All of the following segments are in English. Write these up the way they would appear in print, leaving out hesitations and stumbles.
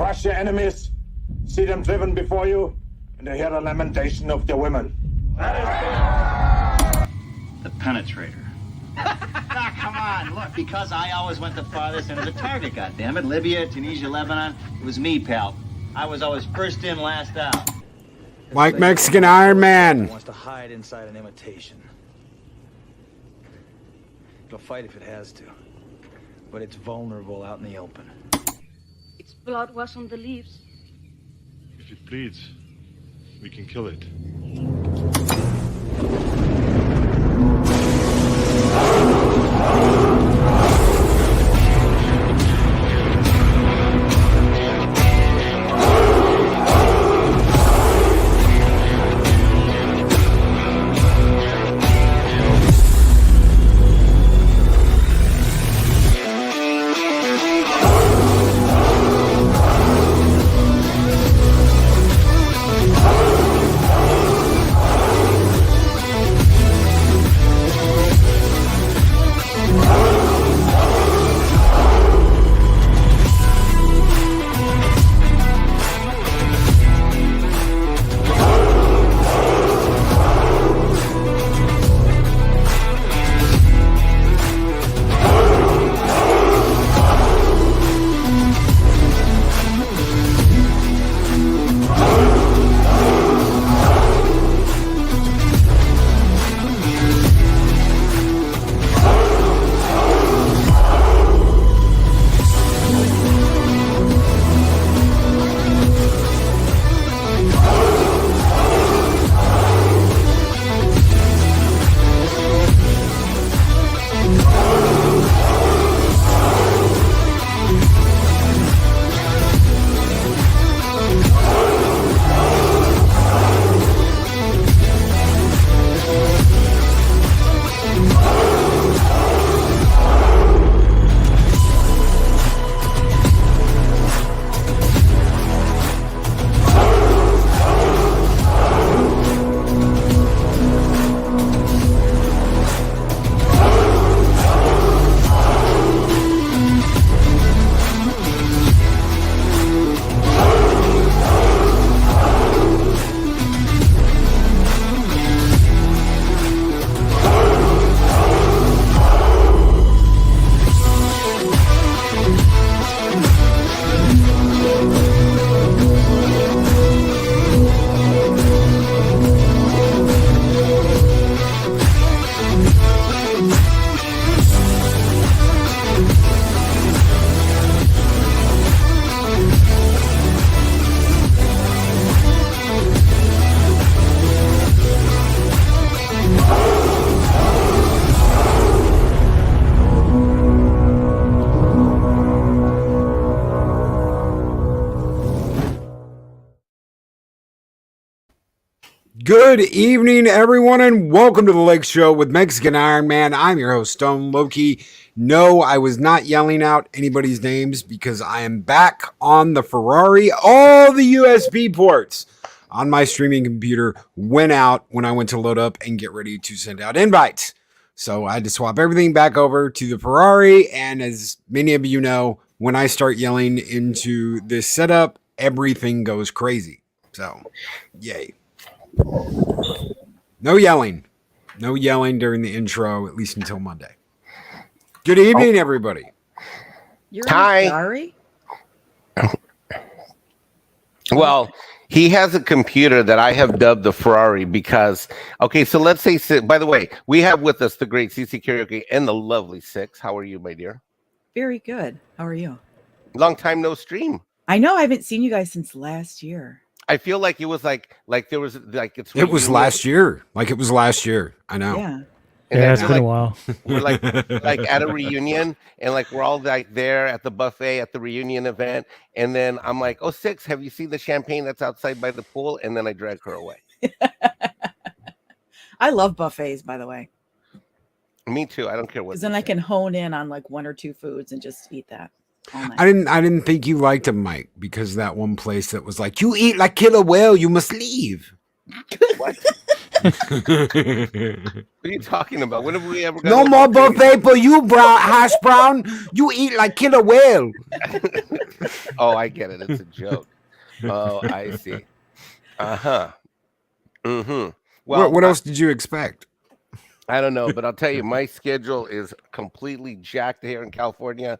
crush your enemies, see them driven before you, and to hear the lamentation of their women. The penetrator. Ah, come on, look, because I always went the farthest end of the target, goddammit. Libya, Tunisia, Lebanon, it was me, pal. I was always first in, last out. Like Mexican Ironman. Wants to hide inside an imitation. It'll fight if it has to, but it's vulnerable out in the open. Its blood was on the leaves. If it bleeds, we can kill it. Good evening, everyone, and welcome to the Lake Show with Mexican Ironman. I'm your host, Stone Loki. No, I was not yelling out anybody's names because I am back on the Ferrari. All the USB ports on my streaming computer went out when I went to load up and get ready to send out invites. So I had to swap everything back over to the Ferrari. And as many of you know, when I start yelling into this setup, everything goes crazy. So, yay. No yelling. No yelling during the intro, at least until Monday. Good evening, everybody. You're Hi. Sorry. Well, he has a computer that I have dubbed the Ferrari because, okay, so let's say, by the way, we have with us the great CC Karaoke and the lovely Six. How are you, my dear? Very good. How are you? Long time no stream. I know I haven't seen you guys since last year. I feel like it was like there was like it was last year. Like it was last year. I know. Yeah. Yeah, it's been a while. We're like at a reunion, and like we're all like there at the buffet at the reunion event, and then I'm like, "Oh, Six, have you seen the champagne that's outside by the pool?" And then I drag her away. I love buffets, by the way. Me too. I don't care what. Because then I can hone in on like one or two foods and just eat that. I didn't think you liked him, Mike, because that one place that was like, "You eat like killer whale, you must leave." What? What are you talking about? When have we ever got No more buffet for you, hash brown. You eat like killer whale. Oh, I get it. It's a joke. Oh, I see. Uh-huh. Mm-hmm. Well, What else did you expect? I don't know, but I'll tell you, my schedule is completely jacked here in California.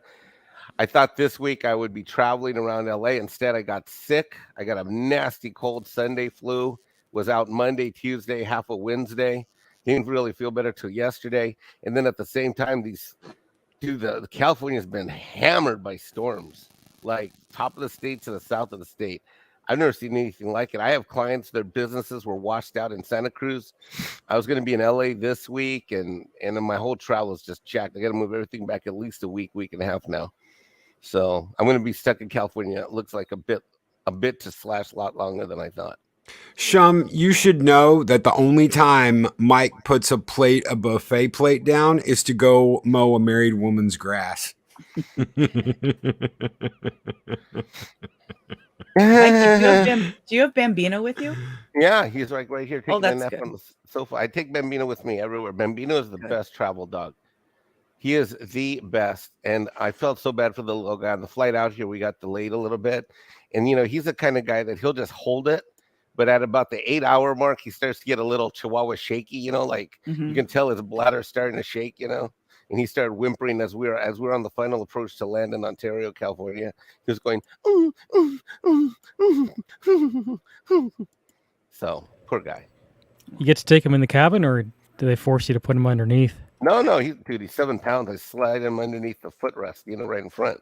I thought this week I would be traveling around LA. Instead, I got sick. I got a nasty cold Sunday flu. Was out Monday, Tuesday, half of Wednesday. Didn't really feel better till yesterday. And then at the same time, the California's been hammered by storms, like top of the state to the south of the state. I've never seen anything like it. I have clients, their businesses were washed out in Santa Cruz. I was going to be in LA this week, and my whole travel is just jacked. I got to move everything back at least a week and a half now. So I'm going to be stuck in California. It looks like a bit to slash lot longer than I thought. Shum, you should know that the only time Mike puts a buffet plate down is to go mow a married woman's grass. Mike, do you have Bambino with you? Yeah, he's like right here taking a that's nap good. on the sofa. I take Bambino with me everywhere. Bambino is the best travel dog. He is the best. And I felt so bad for the little guy. On the flight out here, we got delayed a little bit. And, he's the kind of guy that he'll just hold it. But at about the 8-hour mark, he starts to get a little chihuahua shaky, like you can tell his bladder starting to shake, And he started whimpering as we were on the final approach to land in Ontario, California. He was going, So, poor guy. You get to take him in the cabin, or do they force you to put him underneath? No, he's 7 pounds. I slide him underneath the footrest, right in front.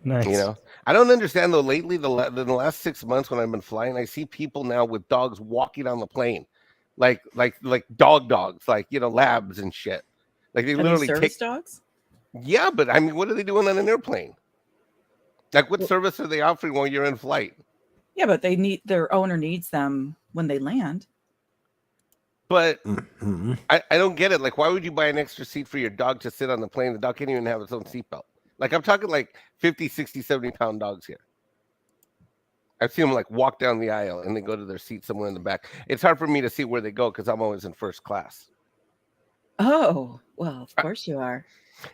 Nice. I don't understand though. Lately, in the last 6 months when I've been flying, I see people now with dogs walking on the plane, like dogs, like labs and shit. Like they literally service dogs. Yeah, but I mean, what are they doing on an airplane? Like, what service are they offering while you're in flight? Yeah, but their owner needs them when they land. But I don't get it. Like, why would you buy an extra seat for your dog to sit on the plane? The dog can't even have its own seatbelt. Like, I'm talking like 50, 60, 70-pound dogs here. I've seen them like walk down the aisle and they go to their seat somewhere in the back. It's hard for me to see where they go because I'm always in first class. Oh, well, of course you are.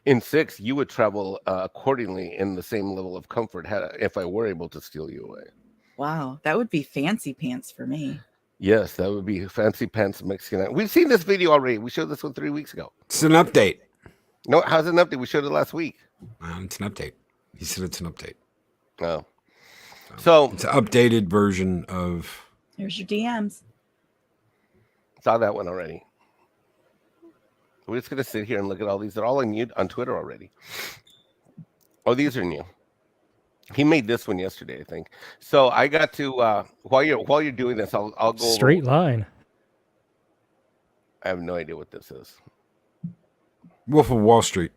In 6, you would travel accordingly in the same level of comfort if I were able to steal you away. Wow, that would be fancy pants for me. Yes, that would be fancy pants Mexican. We've seen this video already. We showed this one 3 weeks ago. It's an update. No, how's it an update? We showed it last week. It's an update. He said it's an update. Oh. So it's an updated version of. Here's your DMs. Saw that one already. We're just gonna sit here and look at all these. They're all on Twitter already. Oh, these are new. He made this one yesterday, I think. So I got to while you're doing this, I'll go straight line. I have no idea what this is. Wolf of Wall Street.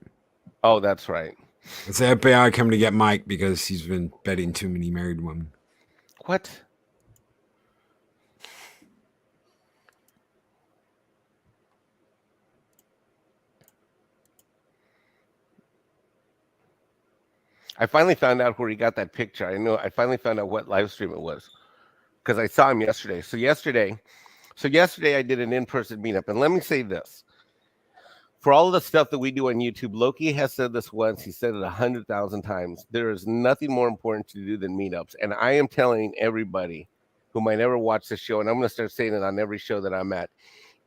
Oh, that's right. It's the FBI coming to get Mike because he's been betting too many married women. What? I finally found out where he got that picture. I finally found out what live stream it was because I saw him yesterday. So yesterday I did an in-person meetup. And let me say this. For all of the stuff that we do on YouTube, Loki has said this once. He said it 100,000 times. There is nothing more important to do than meetups. And I am telling everybody who might ever watch this show, and I'm going to start saying it on every show that I'm at,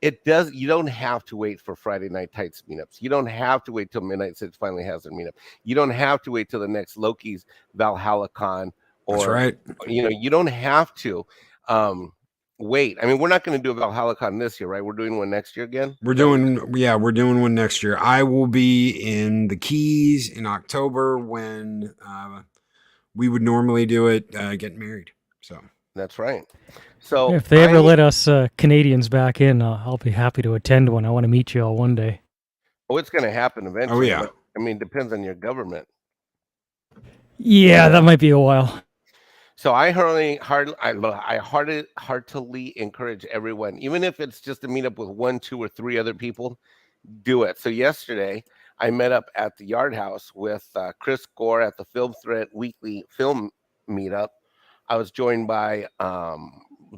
you don't have to wait for Friday Night Tights meetups. You don't have to wait till Midnight Six finally has their meetup. You don't have to wait till the next Loki's Valhalla Con. That's right. You don't have to wait. I mean, we're not going to do a Valhalla Con this year, right? We're doing one next year again. We're doing one next year. I will be in the Keys in October when we would normally do it, getting married. So that's right. So if they ever let us Canadians back in, I'll be happy to attend one. I want to meet you all one day. Oh, it's going to happen eventually. Oh yeah. I mean, it depends on your government. Yeah, that might be a while. So I heartily encourage everyone, even if it's just to meet up with 1, 2, or 3 other people, do it. So yesterday I met up at the Yard House with Chris Gore at the Film Threat Weekly Film Meetup. I was joined by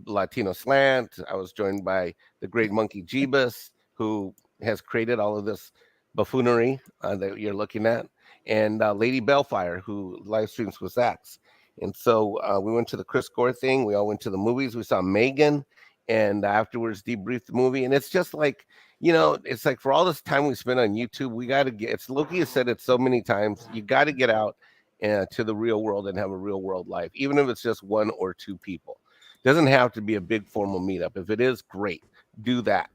Latino Slant. I was joined by the great Monkey Jeebus, who has created all of this buffoonery that you're looking at, and Lady Bellfire, who live streams with Zax. And so we went to the Chris Gore thing. We all went to the movies. We saw Megan, and afterwards debriefed the movie. And it's just like, it's like for all this time we spent on YouTube, we got to get. It's Loki has said it so many times. You got to get out to the real world and have a real world life, even if it's just 1 or 2 people. It doesn't have to be a big formal meetup. If it is, great, do that.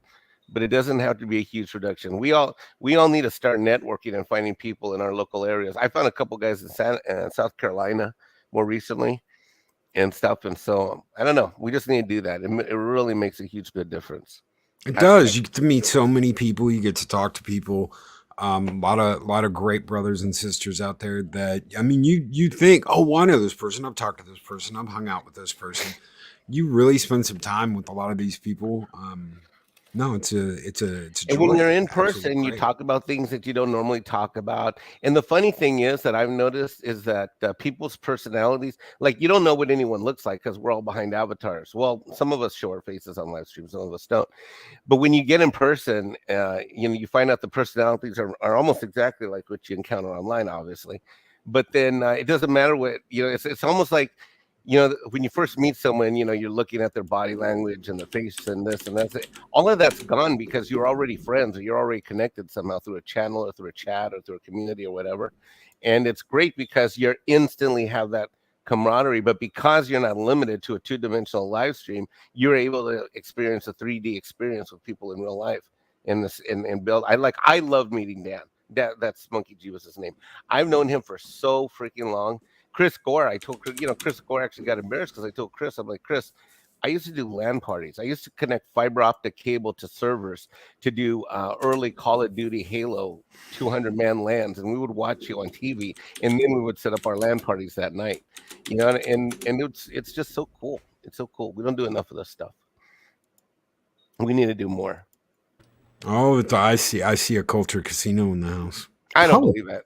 But it doesn't have to be a huge production. We all need to start networking and finding people in our local areas. I found a couple guys in South Carolina more recently and stuff. And so I don't know. We just need to do that. It really makes a huge good difference. It does. You get to meet so many people. You get to talk to people. A lot of great brothers and sisters out there that, I mean, you think, oh, I know this person. I've talked to this person. I've hung out with this person. You really spend some time with a lot of these people. No, it's a and when you're in person, you talk about things that you don't normally talk about. And the funny thing is that I've noticed is that people's personalities, like you don't know what anyone looks like because we're all behind avatars. Well, some of us show our faces on live streams, some of us don't. But when you get in person, you find out the personalities are almost exactly like what you encounter online, obviously. But then it doesn't matter what, it's almost like, when you first meet someone, you're looking at their body language and their face and this and that's it. All of that's gone because you're already friends or you're already connected somehow through a channel or through a chat or through a community or whatever. And it's great because you instantly have that camaraderie, but because you're not limited to a 2-dimensional live stream, you're able to experience a 3D experience with people in real life and build. I love meeting Dan. That's Monkey G was his name. I've known him for so freaking long. Chris Gore, I told Chris Gore actually got embarrassed because I told Chris, I'm like, Chris, I used to do LAN parties. I used to connect fiber optic cable to servers to do early Call of Duty Halo 200-man LANs, and we would watch you on TV, and then we would set up our LAN parties that night. And it's just so cool. It's so cool. We don't do enough of this stuff. We need to do more. Oh, I see a culture casino in the house. I don't believe that.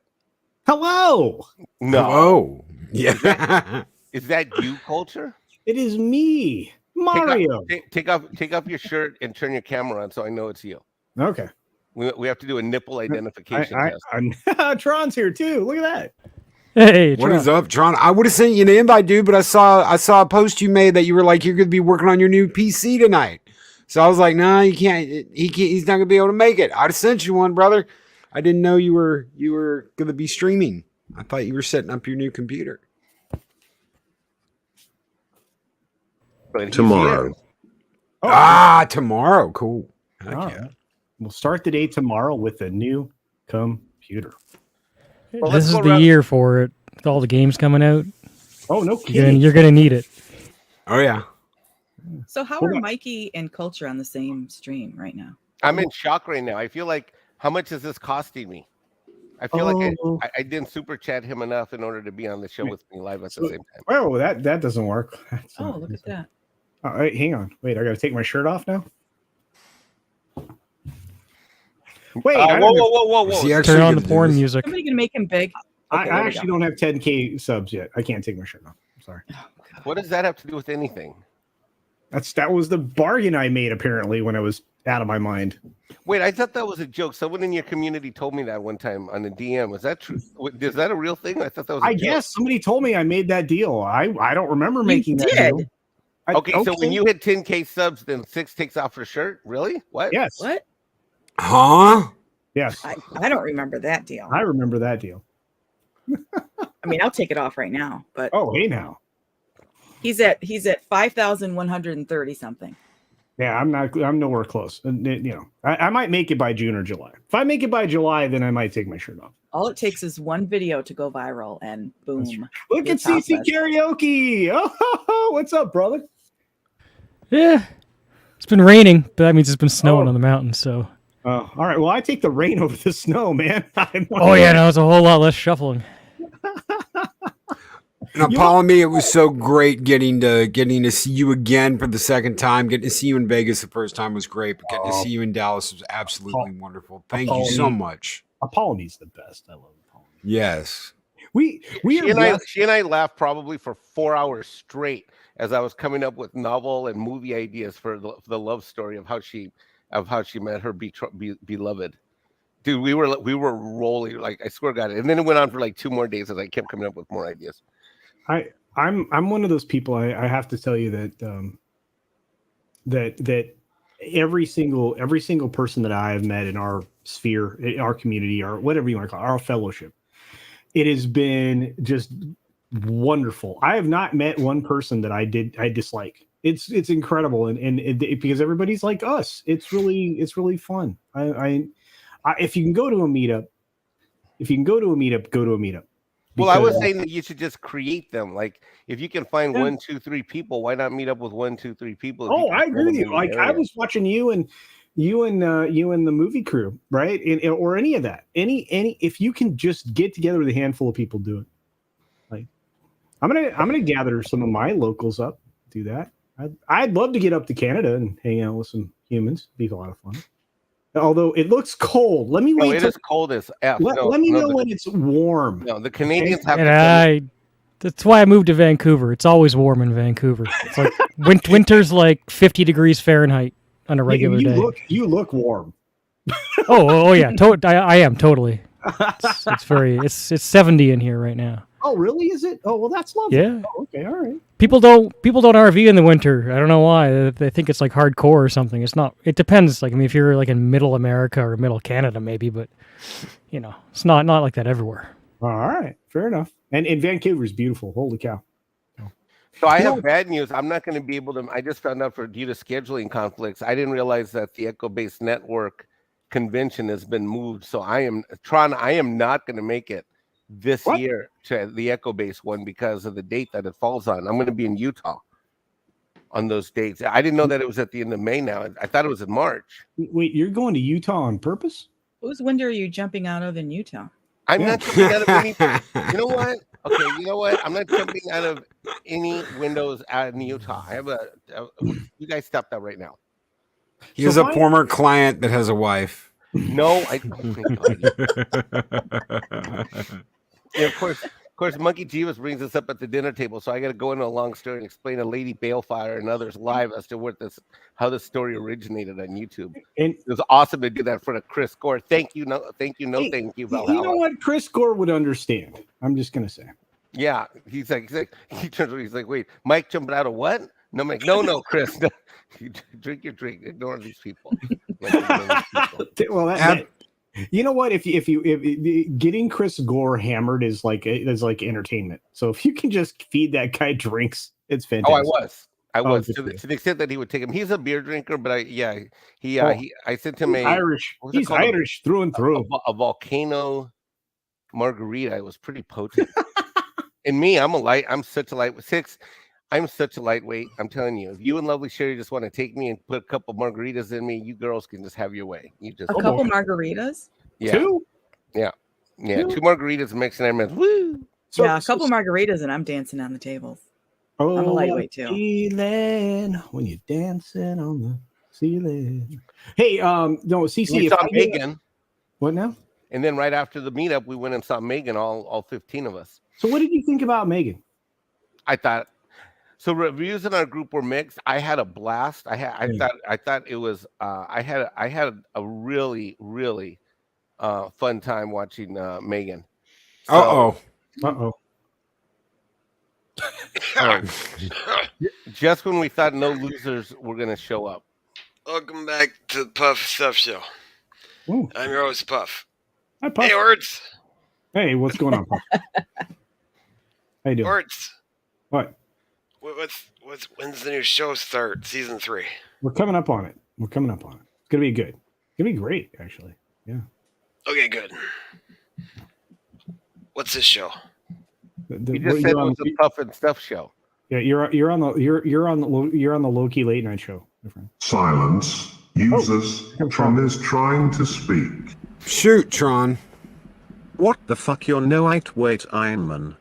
Hello. No. Hello. Yeah. Is that you, Culture? It is me, Mario. Take off your shirt and turn your camera on so I know it's you. Okay. We have to do a nipple identification test. Tron's here too. Look at that. Hey, what is up, Tron? I would have sent you an invite, dude, but I saw a post you made that you were like, you're going to be working on your new PC tonight. So I was like, no, you can't. He's not going to be able to make it. I'd have sent you one, brother. I didn't know you were going to be streaming. I thought you were setting up your new computer. Tomorrow. Tomorrow. Cool. Yeah. We'll start the day tomorrow with a new computer. Well, this is the year for it. With all the games coming out. Oh, no kidding. You're going to need it. Oh, yeah. So how are Mikey and Culture on the same stream right now? I'm in shock right now. I feel like, how much is this costing me? I feel like I didn't super chat him enough in order to be on the show with me live at the same time. Oh, that doesn't work. Look at that. All right, hang on. Wait, I got to take my shirt off now? Wait. Whoa. Turn on the porn music. Somebody going to make him big. Okay, I actually don't have 10K subs yet. I can't take my shirt off. I'm sorry. What does that have to do with anything? That was the bargain I made, apparently, when I was out of my mind. Wait, I thought that was a joke. Someone in your community told me that one time on the DM. Was that true? Is that a real thing? I thought that was a joke. Guess somebody told me I made that deal. I don't remember making that deal. Okay, so when you hit 10K subs, then 6 takes off her shirt? Really? What? Yes. What? Huh? Yes. I don't remember that deal. I remember that deal. I mean, I'll take it off right now, but oh, hey now. He's at 5,130 something. Yeah, I'm nowhere close. You know, I might make it by June or July. If I make it by July, then I might take my shirt off. All it takes is one video to go viral, and boom. Look at CC Karaoke. Oh, what's up, brother? Yeah, it's been raining, but that means it's been snowing on the mountain. So. All right. Well, I take the rain over the snow, man. Oh yeah, no, it's a whole lot less shuffling. And Apollo, me, it was so great getting to see you again for the second time. Getting to see you in Vegas the first time was great, but getting to see you in Dallas was absolutely wonderful. Thank you so much. Apollo's the best. I love Apollo. Yes. She and I laughed probably for 4 hours straight as I was coming up with novel and movie ideas for the love story of how she met her beloved. Dude, we were rolling, like, I swear to God. And then it went on for like 2 more days as I kept coming up with more ideas. I'm one of those people. I have to tell you that that every single person that I have met in our sphere, in our community, or whatever you want to call it, our fellowship, it has been just wonderful. I have not met one person that I dislike. It's incredible, and because everybody's like us, it's really fun. If you can go to a meetup, go to a meetup. Well, I was saying that you should just create them. Like, if you can find 1, 2, 3 people, why not meet up with 1, 2, 3 people? Oh, I agree with you. Like, I was watching you and the movie crew, right? Or any of that. Any if you can just get together with a handful of people, do it. Like, I'm gonna gather some of my locals up, do that. I'd love to get up to Canada and hang out with some humans. It'd be a lot of fun. Although it looks cold. Let me wait. It is cold as F. Let me know when it's warm. No, the Canadians have that's why I moved to Vancouver. It's always warm in Vancouver. It's like winter's like 50 degrees Fahrenheit on a regular day. You look warm. Oh yeah. I am totally. It's 70 in here right now. Oh, really? Is it? Oh, well, that's lovely. Yeah. Oh, okay, all right. People don't RV in the winter. I don't know why. They think it's like hardcore or something. It's not. It depends. Like, I mean, if you're like in middle America or middle Canada, maybe, but it's not like that everywhere. All right, fair enough. And Vancouver is beautiful. Holy cow! So I have bad news. I'm not going to be able to. I just found out due to scheduling conflicts. I didn't realize that the Echo Base Network convention has been moved. So I am not going to make it this year to the Echo Base one because of the date that it falls on. I'm going to be in Utah on those dates. I didn't know that it was at the end of May now. I thought it was in March. Wait, you're going to Utah on purpose? Whose window are you jumping out of in Utah? I'm not jumping out of any. You know what? Okay, you know what? I'm not jumping out of any windows out in Utah. I have you guys stop that right now. He has a former client that has a wife. No, of course, Monkey Jeeves brings us up at the dinner table, so I got to go into a long story and explain a lady balefire and others live as to how this story originated on YouTube. And it was awesome to do that in front of Chris Gore. Thank you, thank you, Valhalla. You know what? Chris Gore would understand. I'm just gonna say. Yeah, he turns around, he's like, wait, Mike jumping out of what? No, I'm like, no, Chris, no. You drink your drink. Ignore these people. Well, you know what? If getting Chris Gore hammered is like entertainment. So if you can just feed that guy drinks, it's fantastic. Oh, I was to the extent that he would take him. He's a beer drinker, but I sent him He's Irish through and through. A volcano margarita. It was pretty potent. And me, I'm such a lightweight. I'm such a lightweight. I'm telling you, if you and Lovely Sherry just want to take me and put a couple margaritas in me, you girls can just have your way. You just a couple margaritas. Yeah. 2? Yeah. 2 margaritas, Mexican Ironman. Woo! A couple margaritas, and I'm dancing on the tables. Oh, I'm a lightweight too. Feeling when you're dancing on the ceiling. Hey, no, CC. We saw Megan. What now? And then right after the meetup, we went and saw Megan. All 15 of us. So, what did you think about Megan? I thought. So reviews in our group were mixed. I had a blast. I thought it was. I had a really fun time watching Megan. So, just when we thought no losers were going to show up. Welcome back to the Puff Stuff Show. Ooh. I'm your host, Puff. Hi, Puff. Hey, Words. Hey, what's going on, Puff? How you doing? Words. What? When's the new show start? Season 3. We're coming up on it. It's gonna be good. It's gonna be great, actually. Yeah. Okay, good. What's this show? You just said it was a Puff and Stuff show. Yeah, you're on the Loki late night show, my friend. Silence. Users. Tron is trying to speak. Shoot, Tron. What the fuck? You're no lightweight Ironman.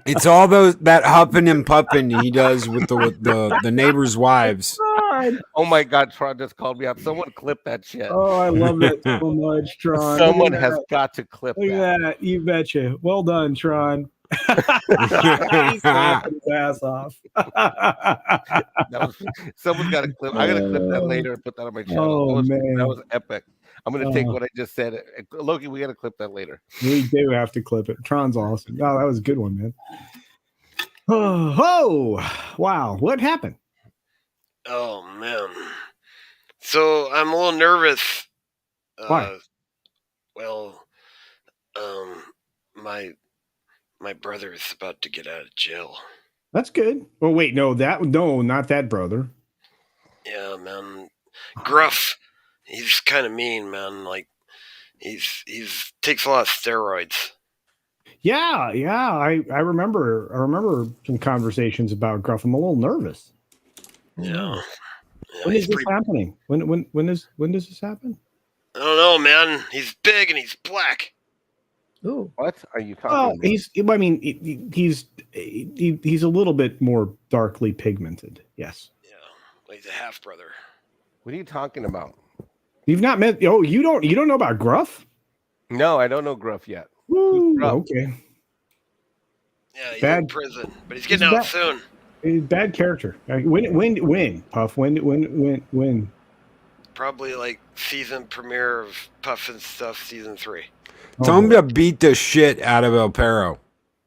It's all that huffing and puffing he does with the neighbors' wives. God. Oh my God, Tron just called me out. Someone clip that shit. Oh, I love that so much, Tron. Someone has got to clip Look that. at that. You betcha. Well done, Tron. He's laughing his ass off. Someone's got to clip. I got to clip that later and put that on my channel. Oh, man. That was epic. I'm going to take what I just said. Loki, we got to clip that later. We do have to clip it. Tron's awesome. Oh, that was a good one, man. Oh, wow. What happened? Oh man. So I'm a little nervous. Why? Well, my brother is about to get out of jail. That's good. Oh, wait, no, not that brother. Yeah, man. Gruff. He's kind of mean, man. Like he's takes a lot of steroids. Yeah. I remember some conversations about Gruff. I'm a little nervous. Yeah. When is this happening? When does this happen? I don't know, man. He's big and he's black. Ooh. What are you talking about? He's a little bit more darkly pigmented. Yes. Yeah. Well, he's a half brother. What are you talking about? You've not met. Oh, you don't know about Gruff? No, I don't know Gruff yet. Woo, okay. Yeah, he's in prison, but he's getting out soon. He's bad character. When Puff? When? Probably like season premiere of Puff and Stuff season 3. Tell him to beat the shit out of El Perro.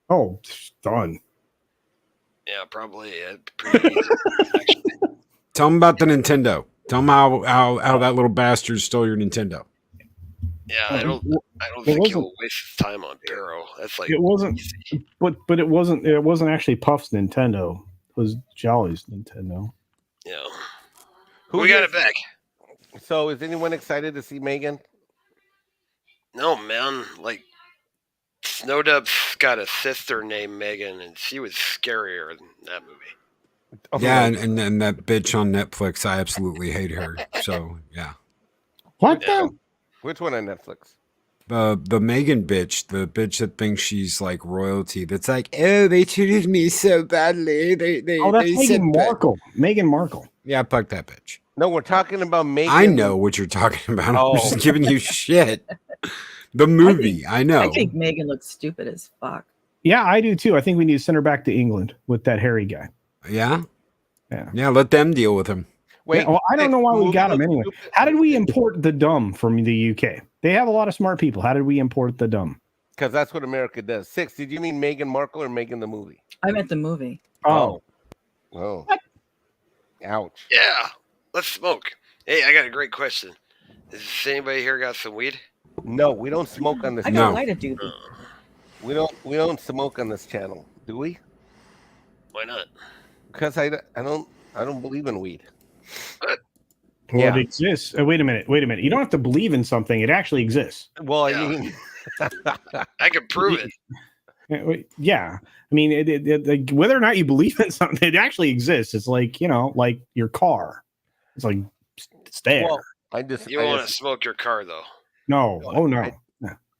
Oh, done. Yeah, probably. Pretty easy. Tell him about the Nintendo. Tell him how that little bastard stole your Nintendo. Yeah, I don't think he'll waste his time on Barrow. That's like it wasn't, but it wasn't actually Puff's Nintendo. It was Jolly's Nintendo. Yeah. Who we got it back? So, is anyone excited to see Megan? No, man. Like, Snowdub's got a sister named Megan, and she was scarier than that movie. Oh, yeah, and that bitch on Netflix, I absolutely hate her. So, yeah. What the? Which one on Netflix? The Megan bitch, the bitch that thinks she's like royalty. That's like, oh, they treated me so badly. That's Meghan Markle. Meghan Markle. Yeah, fuck that bitch. No, we're talking about Megan. I know what you're talking about. Oh. I'm just giving you shit. The movie, I know. I think Megan looks stupid as fuck. Yeah, I do too. I think we need to send her back to England with that hairy guy. Yeah? Yeah, let them deal with him. Wait, well, I don't know why we got him anyway. How did we import the dumb from the UK? They have a lot of smart people. How did we import the dumb? Because that's what America does. 6, did you mean Meghan Markle or Megan the movie? I meant the movie. Oh. What? Ouch. Yeah, let's smoke. Hey, I got a great question. Has anybody here got some weed? No, we don't smoke on this I channel. got light a doobie. We don't smoke on this channel, do we? Why not? Because I don't believe in weed. What? Well, it exists. Wait a minute. You don't have to believe in something. It actually exists. Well, I mean, I can prove it. Yeah. I mean, like, whether or not you believe in something, it actually exists. It's like, like your car. It's like, it's there. Well, You don't want to smoke your car, though. No. Oh, no.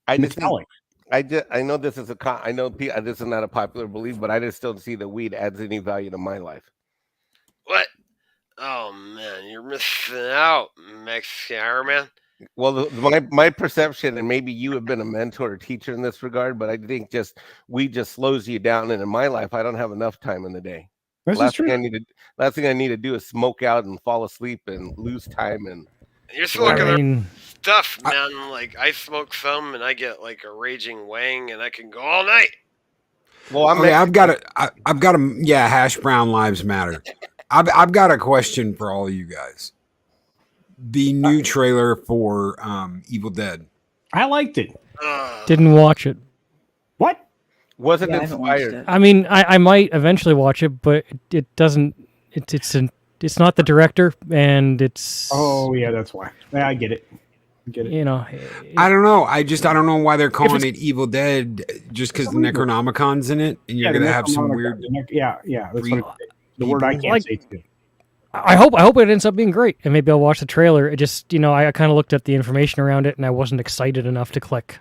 I Metallic. I know this is I know this is not a popular belief, but I just don't see that weed adds any value to my life. What? Oh, man, you're missing out, Mexican Ironman. Well, my perception, and maybe you have been a mentor or teacher in this regard, but I think weed just slows you down. And in my life, I don't have enough time in the day. Last thing I need to do is smoke out and fall asleep and lose time. And you're smoking stuff, man. Like, I smoke some, and I get like a raging wang, and I can go all night. Well, I've got a hash brown lives matter. I've got a question for all of you guys. The new trailer for Evil Dead. I liked it. Didn't watch it. What? Wasn't inspired. I mean, I might eventually watch it, but it doesn't. It's not the director, and it's. Oh yeah, that's why. Yeah, I get it. You know, I don't know. I don't know why they're calling it Evil Dead just because the Necronomicon's in it, and you're gonna have some weird. Yeah. That's what the word I can't say too. I hope it ends up being great, and maybe I'll watch the trailer. It just, I kind of looked at the information around it, and I wasn't excited enough to click.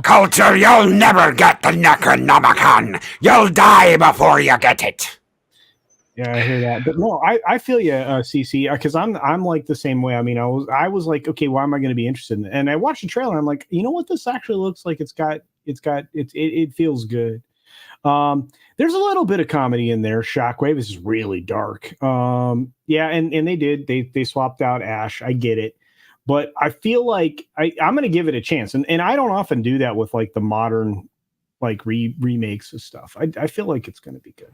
Culture, you'll never get the Necronomicon. You'll die before you get it. Yeah, I hear that. But no, I feel you, CC, because I'm like the same way. I mean, I was like, okay, why am I going to be interested in it? And I watched the trailer. I'm like, you know what? This actually looks like it feels good. There's a little bit of comedy in there. Shockwave is really dark. Yeah, and they swapped out Ash. I get it. But I feel like I'm going to give it a chance. And I don't often do that with like the modern like remakes of stuff. I feel like it's going to be good.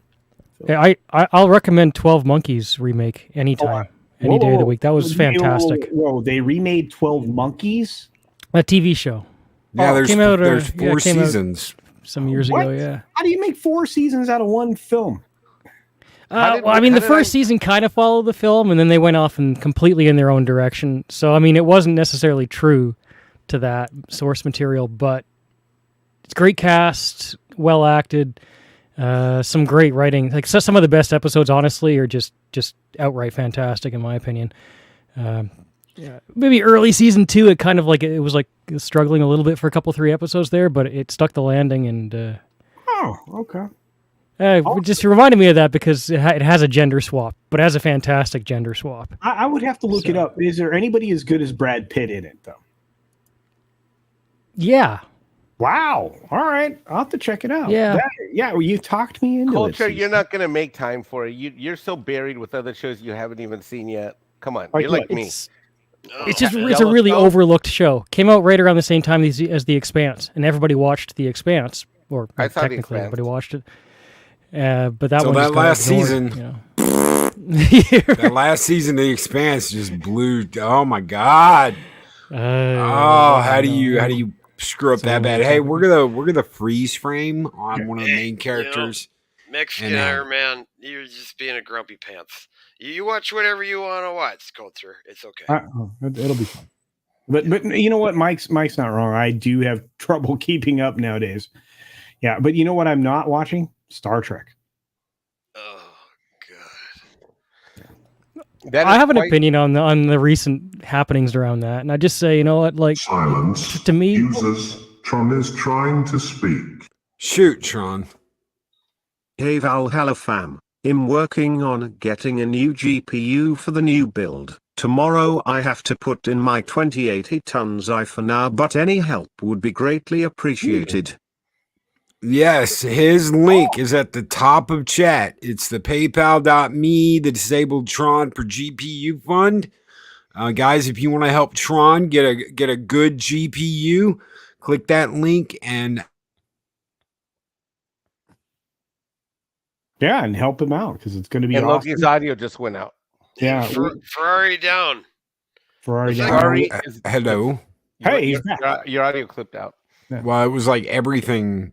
Yeah, I'll recommend 12 Monkeys remake anytime, any day of the week. That was fantastic. Whoa, they remade 12 Monkeys? A TV show. Yeah, there's 4 seasons. Some years ago, yeah. How do you make 4 seasons out of one film? Well, I mean, the first season kind of followed the film, and then they went off and completely in their own direction. So, I mean, it wasn't necessarily true to that source material, but it's great cast, well acted, some great writing. Like some of the best episodes, honestly, are just outright fantastic in my opinion. Yeah, maybe early season 2, it kind of like it was like struggling a little bit for a couple 3 episodes there, but it stuck the landing and. Oh, okay. Just reminded me of that because it has a gender swap, but it has a fantastic gender swap. I would have to look it up. Is there anybody as good as Brad Pitt in it, though? Yeah. Wow. All right. I'll have to check it out. Yeah. Well, you talked me into Culture, it. you're not going to make time for it. You're so buried with other shows you haven't even seen yet. Come on. You're like me. It's a really overlooked show. Came out right around the same time as The Expanse, and everybody watched The Expanse, or technically everybody watched it. But that one that last ignored, season, you know. that last season, The Expanse just blew. Oh my god! How do you screw up that bad? Hey, we're gonna freeze frame on one of the main characters. Mexican Ironman, you're just being a grumpy pants. You watch whatever you want to watch, Culture. It's okay. It'll be fun. But you know what? Mike's not wrong. I do have trouble keeping up nowadays. Yeah, but you know what? I'm not watching Star Trek. Oh God! I have an opinion on the recent happenings around that, and I just say, you know what? Like silence. To me, Users, Tron is trying to speak. Shoot, Tron. Hey Valhalla fam, I'm working on getting a new GPU for the new build. Tomorrow I have to put in my 2080 tons for now, but any help would be greatly appreciated. Yes, his link is at the top of chat. It's the paypal.me, the disabled Tron per GPU fund. Guys, if you want to help Tron get a good GPU, click that link and help him out because it's going to be and awesome. Loki's audio just went out. Yeah, Ferrari down. Ferrari down. Hello. Hey, he's back. Your audio clipped out. Well, it was like everything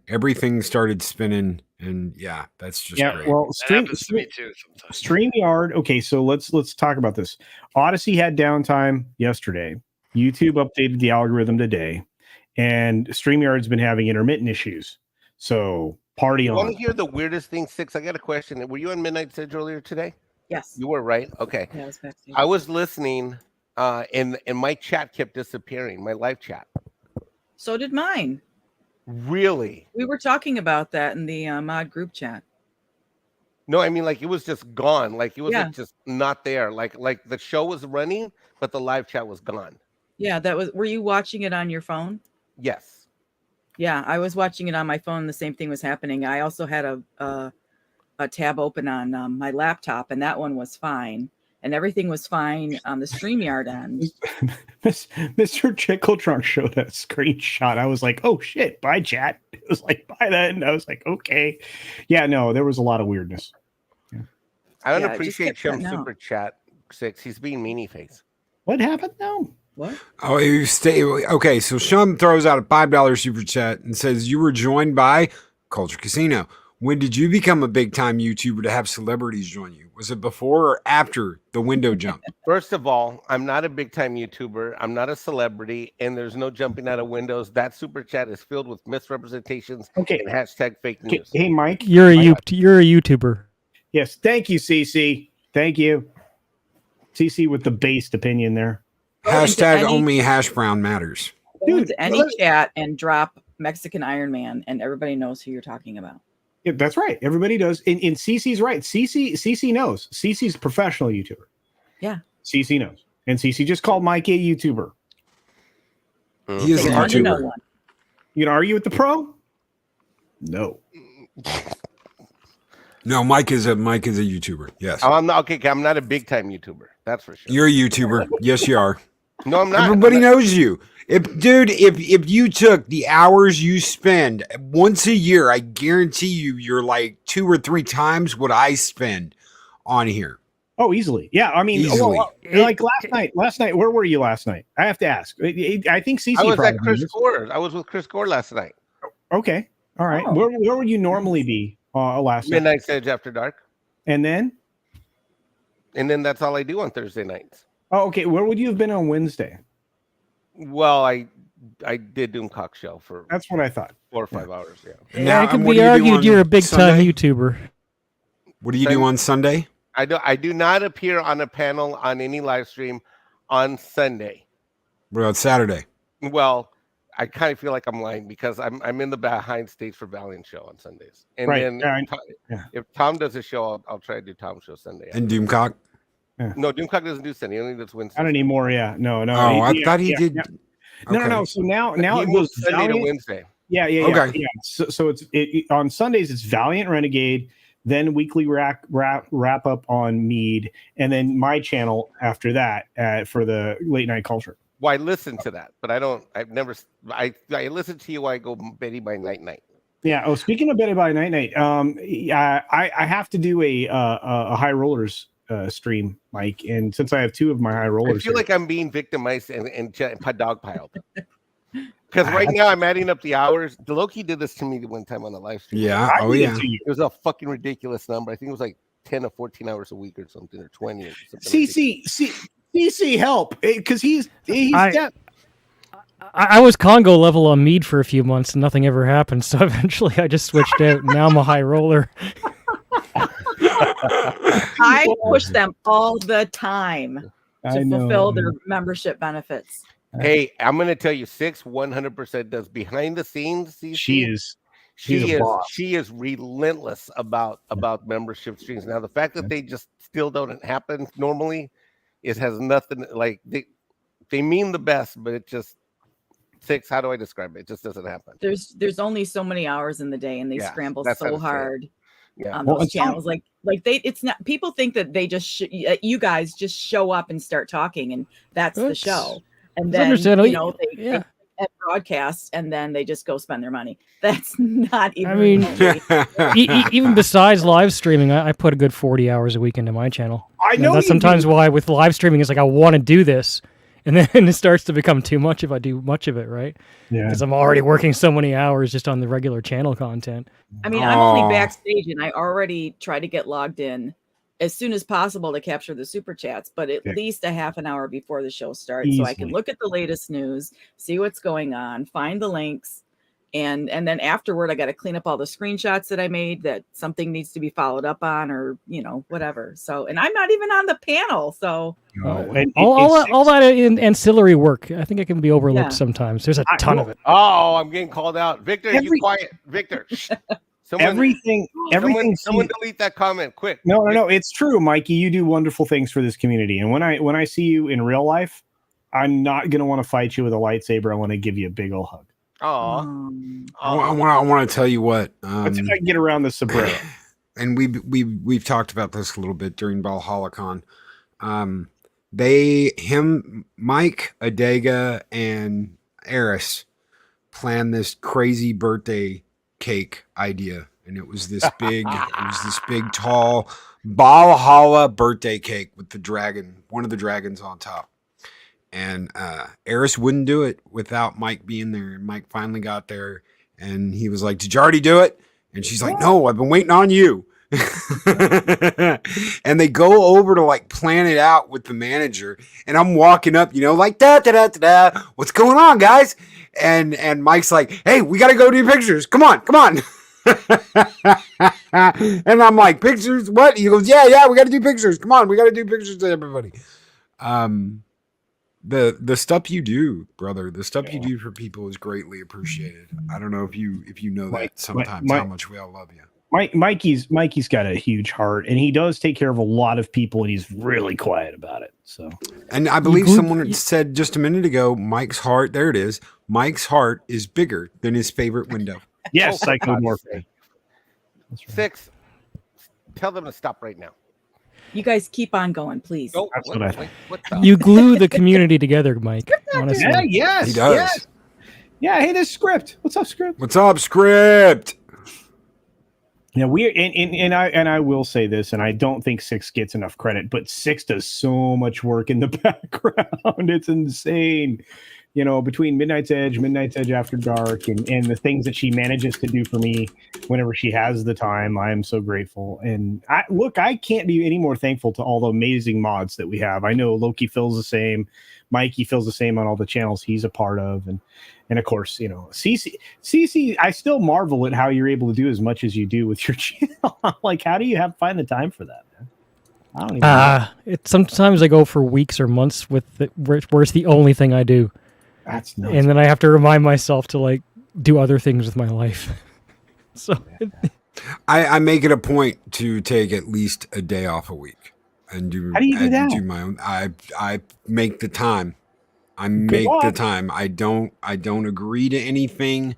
started spinning, and yeah, that's just great. Well, that happens to me too sometimes. StreamYard. Okay, so let's talk about this. Odyssey had downtime yesterday. YouTube updated the algorithm today, and StreamYard's been having intermittent issues. So party on. Want to hear the weirdest thing, Six? I got a question. Were you on Midnight Sedge earlier today? Yes. You were, right? Okay. Yeah, I was listening, and my chat kept disappearing. My live chat. So did mine. Really? We were talking about that in the mod group chat. No, I mean, like, it was just gone. Like, it was just not there. Like the show was running, but the live chat was gone. Yeah, that was. Were you watching it on your phone? Yes. Yeah, I was watching it on my phone. The same thing was happening. I also had a tab open on my laptop, and that one was fine. And everything was fine on the StreamYard end. Mr. Chickletrunk showed a screenshot. I was like, oh shit, bye chat. It was like, bye that. And I was like, okay. Yeah, no, there was a lot of weirdness. Yeah. I don't appreciate Chum Super Chat 6. He's being meanie face. What happened now? What? Oh, okay, so Shum throws out a $5 super chat and says, you were joined by Culture Casino. When did you become a big-time YouTuber to have celebrities join you? Was it before or after the window jump? First of all, I'm not a big-time YouTuber. I'm not a celebrity, and there's no jumping out of windows. That super chat is filled with misrepresentations and hashtag fake news. Hey, Mike. You're a YouTuber. Yes, thank you, CC. Thank you. CC with the based opinion there. Hashtag only hashbrown matters. Dude, any chat and drop Mexican Ironman, and everybody knows who you're talking about. Yeah, that's right. Everybody does. And CC's right. CC knows. CC's a professional YouTuber. Yeah. CC knows. And CC just called Mike a YouTuber. He is a YouTuber. You gonna argue with the pro? No. No, Mike is a YouTuber. Yes. I'm not okay. I'm not a big time YouTuber. That's for sure. You're a YouTuber. Yes, you are. No, I'm not. Everybody knows you. If you took the hours you spend once a year, I guarantee you're like 2 or 3 times what I spend on here. Oh, easily. Yeah, I mean, like last night, where were you last night? I have to ask. I think CC. I was at Chris Gore. I was with Chris Gore last night. Okay, all right. Oh. Where would you normally be last night? Midnight Edge after dark. And then that's all I do on Thursday nights. Oh, okay. Where would you have been on Wednesday? Well, I did Doomcock show for. That's what I thought. 4 or 5 hours. Yeah. Yeah, it could be argued you're a big time YouTuber. What do you do on Sunday? I do not appear on a panel on any live stream on Sunday. What about Saturday? Well, I kind of feel like I'm lying because I'm in the behind stage for Valiant show on Sundays, and then if Tom does a show, I'll try to do Tom's show Sunday. And Doomcock? Yeah. No, Doomcock doesn't do Sunday. He only does Wednesday. Not anymore. Yeah, no. Oh, I thought he did. Yeah. No. So now he it goes Sunday Valiant to Wednesday. Yeah. Okay. Yeah. So it's on Sundays. It's Valiant Renegade, then weekly wrap up on Mead, and then my channel after that for the late night culture. Well, I listen to that, but I listen to you while I go Betty by night. Yeah. Oh, speaking of Betty by night, I have to do a high rollers stream, Mike, and since I have 2 of my high rollers, I feel like I'm being victimized and dogpiled. Because right now I'm adding up the hours. Loki did this to me one time on the live stream. Yeah. It was a fucking ridiculous number. I think it was like 10 or 14 hours a week or something, or 20 or something. CC, help, because he's deaf. I was Congo level on Mead for a few months and nothing ever happened. So eventually I just switched out. Now I'm a high roller. I push them all the time to fulfill their membership benefits. Hey, I'm going to tell you, 100% does behind the scenes. She is relentless about membership streams. Now, the fact that they just still don't happen normally, it has nothing like they mean the best, but it just 6. How do I describe it? It just doesn't happen. There's only so many hours in the day, and they scramble so hard. Yeah. Those channels, like it's not. People think that they just you guys just show up and start talking, and that's the show. And then they broadcast, and then they just go spend their money. That's not even. I mean, even besides live streaming, I put a good 40 hours a week into my channel. I know. That's sometimes why with live streaming, it's like I want to do this, and then it starts to become too much if I do much of it, right? Yeah. Because I'm already working so many hours just on the regular channel content. I mean, I'm only backstage, and I already try to get logged in as soon as possible to capture the super chats, but at least a half an hour before the show starts, so I can look at the latest news, see what's going on, find the links, and then afterward, I got to clean up all the screenshots that I made that something needs to be followed up on, or whatever. So, and I'm not even on the panel, so all that ancillary work, I think it can be overlooked sometimes. There's a ton of it. Oh, I'm getting called out, Victor. You quiet, Victor. Someone delete that comment quick. No, it's true, Mikey. You do wonderful things for this community, and when I see you in real life, I'm not gonna want to fight you with a lightsaber. I want to give you a big old hug. I want to tell you what. Let's see if I can get around the sombrero. And we've talked about this a little bit during ValhallaCon. Mike, Adega, and Eris planned this crazy birthday cake idea, and it was this big tall Valhalla birthday cake with one of the dragons on top, and Eris wouldn't do it without Mike being there, and Mike finally got there, and he was like, "Did you already do it?" And she's like, "No, I've been waiting on you." And they go over to like plan it out with the manager, and I'm walking up, like da da da da da. What's going on, guys? And Mike's like, "Hey, we gotta go do pictures. Come on." And I'm like, "Pictures? What?" He goes, "Yeah, we gotta do pictures. Come on, we gotta do pictures to everybody." The stuff you do, brother, the stuff you do for people is greatly appreciated. I don't know if you know that sometimes how much we all love you. Mikey's got a huge heart, and he does take care of a lot of people, and he's really quiet about it. So, and I believe someone had said just a minute ago, Mike's heart. There it is. Mike's heart is bigger than his favorite window. Yes, psychomorphic. Right. 6. Tell them to stop right now. You guys keep on going, please. Oh, That's what I think. You glue the community together, Mike. Honestly. Yeah, yes, He does. yes. Yeah, hey, this Script. What's up, Script? What's up, Script? Yeah, and I will say this, and I don't think 6 gets enough credit, but 6 does so much work in the background. It's insane. You know, between Midnight's Edge After Dark, and the things that she manages to do for me whenever she has the time, I am so grateful. And I can't be any more thankful to all the amazing mods that we have. I know Loki feels the same. Mikey feels the same on all the channels he's a part of. And of course, you know, Cece, I still marvel at how you're able to do as much as you do with your channel. Like, how do you find the time for that, man? I don't even know. Sometimes I go for weeks or months with it, where it's the only thing I do. That's nuts. And then I have to remind myself to like do other things with my life. So I make it a point to take at least a day off a week and do. How do you do that? Do my own. I make the time. I don't agree to anything.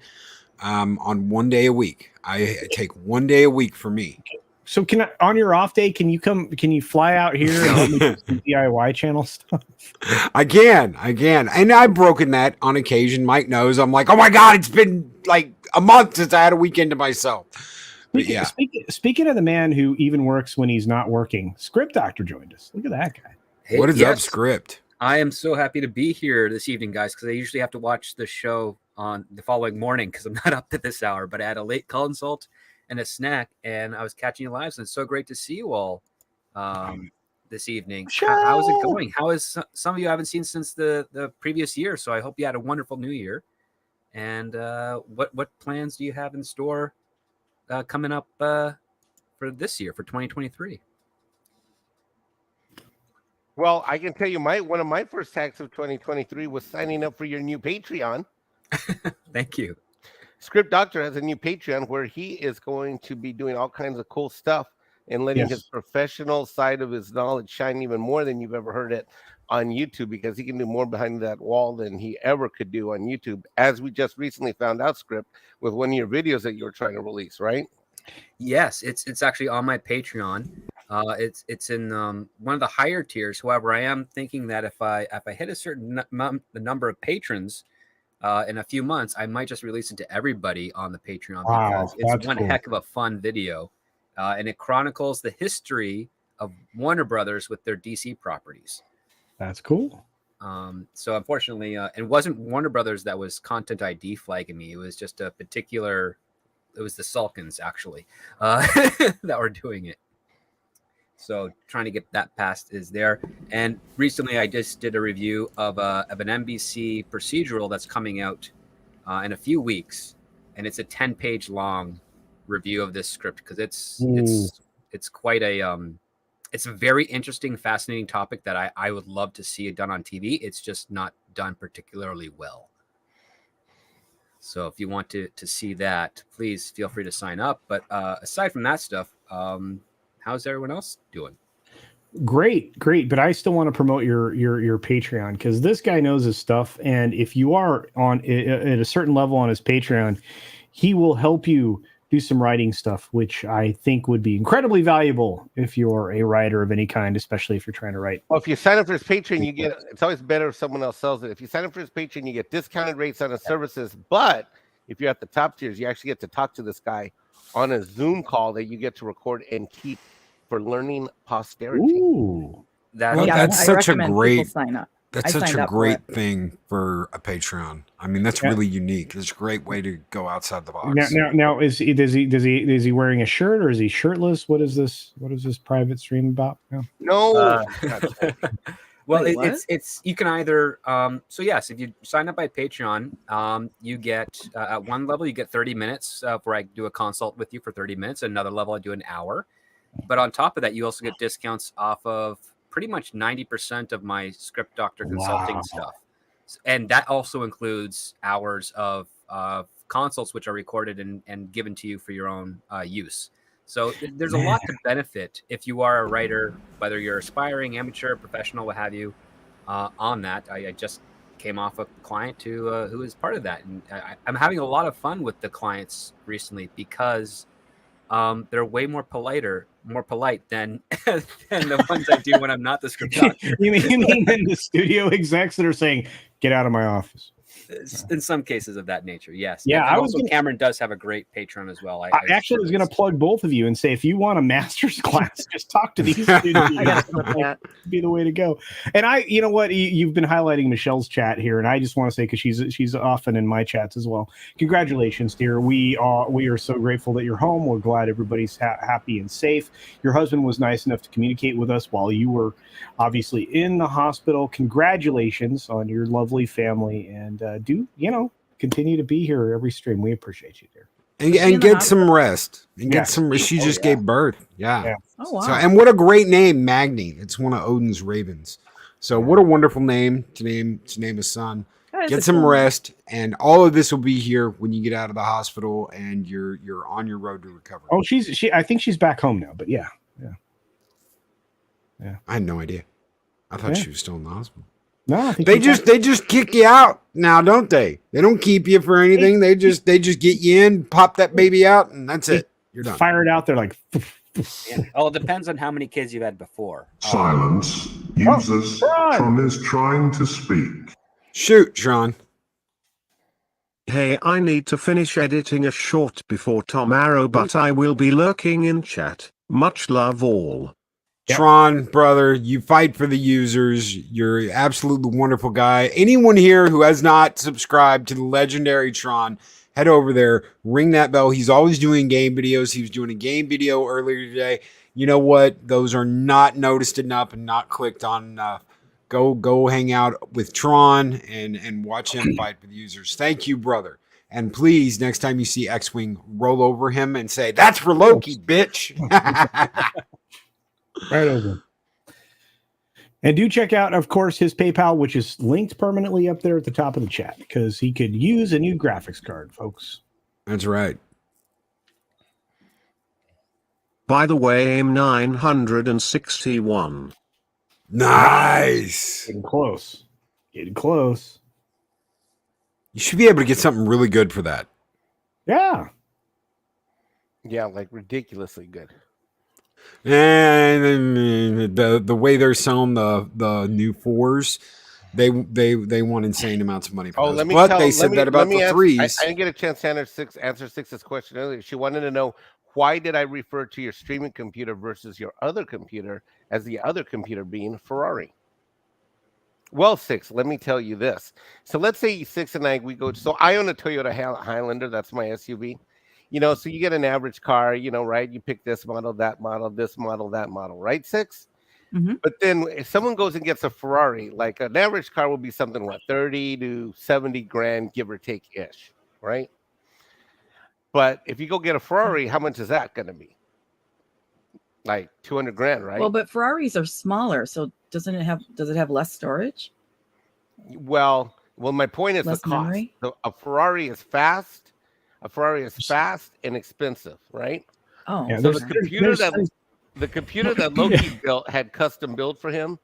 On one day a week. I take one day a week for me. So on your off day, can you fly out here and help me do some DIY channel stuff? I can. And I've broken that on occasion. Mike knows. I'm like, oh my God, it's been like a month since I had a weekend to myself. But yeah. Speaking of the man who even works when he's not working, Script Doctor joined us. Look at that guy. Hey, what is up, Script? I am so happy to be here this evening, guys, because I usually have to watch the show on the following morning because I'm not up at this hour, but I had a late consult and a snack, and I was catching you live, and it's so great to see you all this evening. How's it going? How is some of you I haven't seen since the previous year, so I hope you had a wonderful new year. And what plans do you have in store coming up for this year, for 2023? Well, I can tell you one of my first tasks of 2023 was signing up for your new Patreon. Thank you. Script Doctor has a new Patreon where he is going to be doing all kinds of cool stuff and letting his professional side of his knowledge shine even more than you've ever heard it on YouTube, because he can do more behind that wall than he ever could do on YouTube, as we just recently found out, Script, with one of your videos that you were trying to release, right? Yes, it's actually on my Patreon. It's in one of the higher tiers. However, I am thinking that if I hit a certain number of patrons in a few months, I might just release it to everybody on the Patreon, because it's one heck of a fun video, and it chronicles the history of Warner Brothers with their DC properties. That's cool. So unfortunately, it wasn't Warner Brothers that was Content ID flagging me. It was just a particular. It was the Sulkins actually that were doing it. So trying to get that passed is there. And recently I just did a review of an NBC procedural that's coming out in a few weeks. And it's a 10-page long review of this script, because it's quite it's a very interesting, fascinating topic that I would love to see it done on TV. It's just not done particularly well. So if you want to see that, please feel free to sign up. But aside from that stuff, how's everyone else doing? Great. But I still want to promote your Patreon, because this guy knows his stuff. And if you are at a certain level on his Patreon, he will help you do some writing stuff, which I think would be incredibly valuable if you're a writer of any kind, especially if you're trying to write. Well, if you sign up for his Patreon, it's always better if someone else sells it. If you sign up for his Patreon, you get discounted rates on his services. But if you're at the top tiers, you actually get to talk to this guy on a Zoom call that you get to record and keep for learning posterity. Ooh. That's such a great sign up. That's such a great thing for a Patreon. I mean, that's really unique. It's a great way to go outside the box. Now, is he wearing a shirt, or is he shirtless? What is this private stream about? No. Well, it's you can either so yes, if you sign up by Patreon, you get at one level you get 30 minutes where I do a consult with you for 30 minutes. Another level I do an hour. But on top of that, you also get discounts off of pretty much 90% of my Script Doctor consulting stuff. And that also includes hours of consults, which are recorded and given to you for your own use. So there's a lot to benefit if you are a writer, whether you're aspiring, amateur, professional, what have you, on that. I just came off a client who is part of that. And I'm having a lot of fun with the clients recently because they're way more polite than the ones I do when I'm not the script doctor. You mean in the studio execs that are saying, "Get out of my office"? In some cases of that nature, yes. Yeah, And Cameron does have a great patron as well. I actually was going to plug both of you and say, if you want a master's class, just talk to these studios. Be the way to go. And you know what? You've been highlighting Michelle's chat here, and I just want to say, because she's often in my chats as well. Congratulations, dear. We are so grateful that you're home. We're glad everybody's happy and safe. Your husband was nice enough to communicate with us while you were obviously in the hospital. Congratulations on your lovely family, and do continue to be here every stream. We appreciate you, dear. And get some rest. And get some. She just gave birth. Yeah. Oh wow. So, and what a great name, Magni. It's one of Odin's ravens. So what a wonderful name to name a son. Get some rest, and all of this will be here when you get out of the hospital and you're on your road to recovery. Oh, I think she's back home now, but yeah. I had no idea. I thought she was still in the hospital. No, I think they just kick you out now, don't they? They don't keep you for anything. They just get you in, pop that baby out, and that's it. You're done. Fire it out there like. Yeah. Oh, it depends on how many kids you've had before. Silence. Users. Tron is trying to speak. Shoot, Tron. Hey, I need to finish editing a short before tomorrow, but I will be lurking in chat. Much love all. Tron, brother, you fight for the users. You're an absolutely wonderful guy. Anyone here who has not subscribed to the legendary Tron, head over there, ring that bell. He's always doing game videos. He was doing a game video earlier today. You know what? Those are not noticed enough and not clicked on enough. Go hang out with Tron and watch him fight for the users. Thank you, brother. And please, next time you see X-Wing, roll over him and say, "That's for Loki, bitch." Right over. And do check out, of course, his PayPal, which is linked permanently up there at the top of the chat, because he could use a new graphics card, folks. That's right. By the way, I'm 961. Nice. Getting close. Getting close. You should be able to get something really good for that. Yeah. Yeah, like ridiculously good. And the way they're selling the new 4s, they want insane amounts of money for those. But they said that about the 3s. I didn't get a chance to answer Six's question earlier. She wanted to know, why did I refer to your streaming computer versus your other computer as the other computer being Ferrari? Well, Six, let me tell you this. So let's say Six and we go. So I own a Toyota Highlander. That's my SUV. So you get an average car, right? You pick this model, that model, this model, that model, right, Six? Mm-hmm. But then if someone goes and gets a Ferrari, like an average car will be something, 30 to 70 grand, give or take ish, right? But if you go get a Ferrari, how much is that going to be? Like 200 grand, right? Well, but Ferraris are smaller, so does it have less storage? Well, my point is less the cost. Memory? So a Ferrari is fast. A Ferrari is fast and expensive, right? Oh, yeah, so the computer that Loki had custom built for him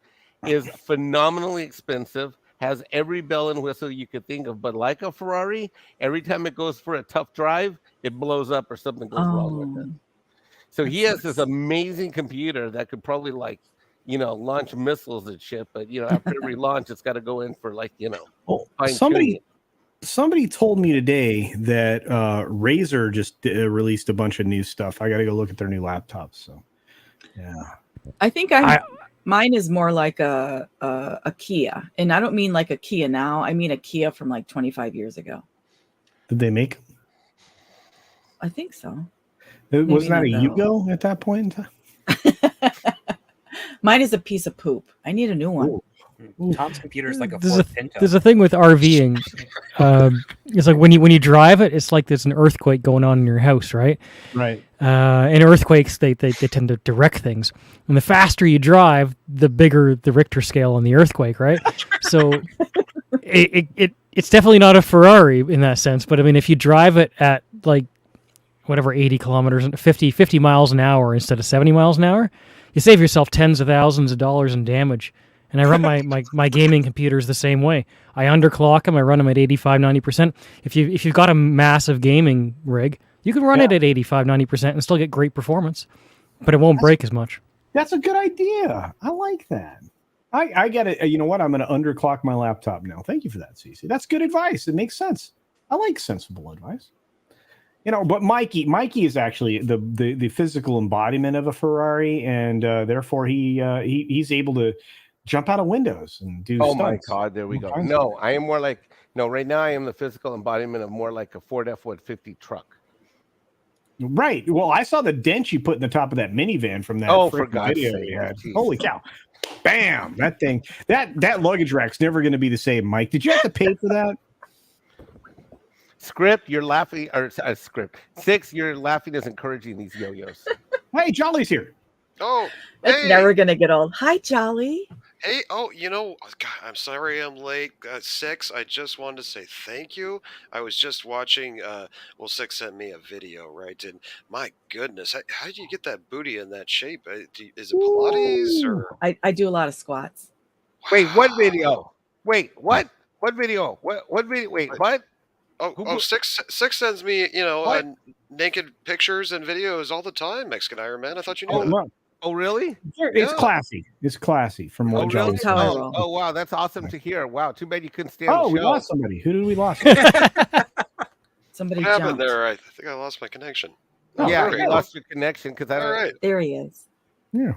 is phenomenally expensive, has every bell and whistle you could think of, but like a Ferrari, every time it goes for a tough drive, it blows up or something goes wrong with it. So he has this amazing computer that could probably launch missiles and shit, but after every launch, it's got to go in for Somebody told me today that Razer just released a bunch of new stuff. I got to go look at their new laptops. So, yeah. I think mine is more like a Kia, and I don't mean like a Kia now. I mean a Kia from like 25 years ago. Did they make them? I think so. Wasn't that a Yugo at that point in time? Mine is a piece of poop. I need a new one. Tom's computer is like a Ford Pinto. There's a thing with RVing. It's like when you drive it, it's like there's an earthquake going on in your house, right? Right. And earthquakes, they tend to direct things. And the faster you drive, the bigger the Richter scale on the earthquake, right? So it's definitely not a Ferrari in that sense. But I mean, if you drive it at whatever 80 kilometers, 50 miles an hour instead of 70 miles an hour, you save yourself tens of thousands of dollars in damage. And I run my gaming computers the same way. I underclock them. I run them at 85, 90%. If you've got a massive gaming rig, you can run it at 85, 90% and still get great performance, but it won't break as much. That's a good idea. I like that. I got it. You know what? I'm going to underclock my laptop now. Thank you for that, Cece. That's good advice. It makes sense. I like sensible advice. You know, but Mikey is actually the physical embodiment of a Ferrari, and therefore he's able to jump out of windows and do Oh stunts. my God, there we go. No, I am more like, right now I am the physical embodiment of more like a Ford F-150 truck. Right. Well, I saw the dent you put in the top of that minivan from that for God's video sake. you had. Jeez. Holy cow. Bam. That thing, that luggage rack's never going to be the same, Mike. Did you have to pay for that? Script, you're laughing, or Script. 6, you're laughing is encouraging these yo-yos. Hey, Jolly's here. Oh, That's never gonna get old. Hi, Jolly. Hey, God, I'm sorry I'm late. 6, I just wanted to say thank you. I was just watching, 6 sent me a video, right? And my goodness, how did you get that booty in that shape? Is it Pilates or? I do a lot of squats. Wait, what video? Wait, what? What video? What video? Wait, what? Six sends me, naked pictures and videos all the time, Mexican Ironman. I thought you knew that. Look. Oh, really? It's classy. It's classy from what Jolly really? said. Oh, wow. That's awesome to hear. Wow. Too bad you couldn't stand the show. We lost somebody. Who did we lose? Somebody what happened jumped. there? I think I lost my connection. Yeah, you lost your connection because I don't. All right. There he is. Yeah.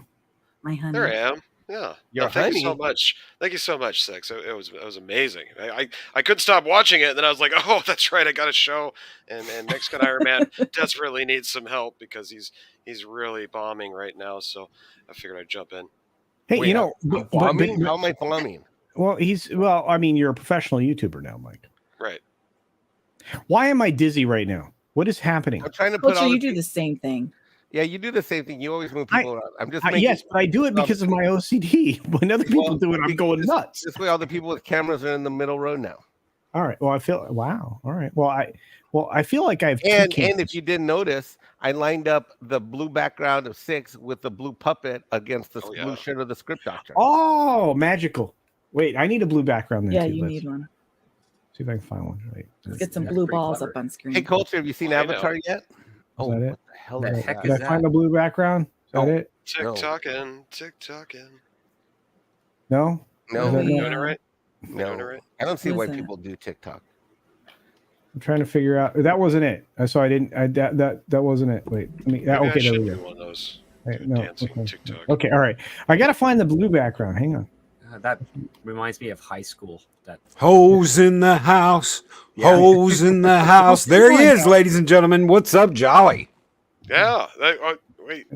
My honey. There I am. Yeah. Your Thank you so much. Thank you so much, Six. It was amazing. I couldn't stop watching it, and then I was like, oh, that's right, I got a show, and Mexican Ironman desperately needs some help because he's really bombing right now. So I figured I'd jump in. Hey, Wait, how am I bombing? Well, you're a professional YouTuber now, Mike. Right. Why am I dizzy right now? What is happening? I'm trying to put you do the same thing. Yeah, you do the same thing. You always move people around. I'm just making, yes, but I do it because of my OCD. When other people do it, I'm going nuts. This way, all the people with cameras are in the middle row now. All right. Well, wow. All right. Well, I feel like I have. And if you didn't notice, I lined up the blue background of 6 with the blue puppet against the blue shirt of the Script Doctor. Oh, magical! Wait, I need a blue background there. Yeah, too. you need one. See if I can find one. Wait, let's get some blue balls up on screen. Hey, Culture, have you seen Avatar yet? Is that it? Hell the is heck that? Did I find the blue background? Is that it? TikToking. No. No. Doing it right? No. Doing it right? I don't see why that? people do TikTok. I'm trying to figure out. That wasn't it. So I didn't. That wasn't it. Wait. Maybe okay. I There should we do go. one of those dancing okay. TikTok. Okay. All right. I got to find the blue background. Hang on. That reminds me of high school. That Hoes in the house. Hoes in the house. There he is, ladies and gentlemen. What's up, Jolly? Yeah. Wait.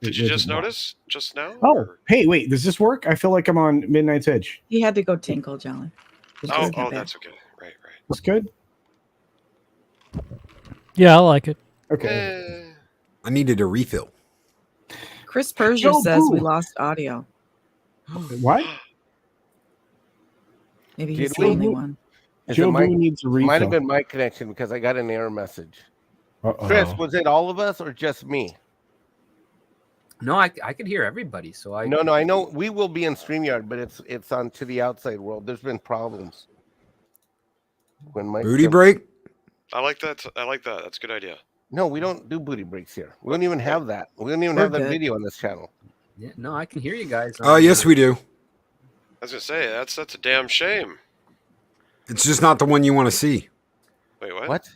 Did you just not. notice just now? Oh, hey, wait. Does this work? I feel like I'm on Midnight's Edge. He had to go tinkle, Jolly. That's okay. Right. That's good. Yeah, I like it. Okay. I needed a refill. Chris Persia Joe says we Boo. lost audio. What? Maybe Did he's the we? only one. Joe Boo needs a refill. Might have been my connection because I got an error message. Uh-oh. Chris, was it all of us or just me? No, I could hear everybody. So I No, I know we will be in StreamYard, but it's on to the outside world. There's been problems. When my Booty break? I like that. That's a good idea. No, we don't do booty breaks here. We don't even have that. We don't even We're have that good. video on this channel. Yeah, no, I can hear you guys. Oh, yes, we do. I was gonna say that's a damn shame. It's just not the one you want to see. Wait, what? What?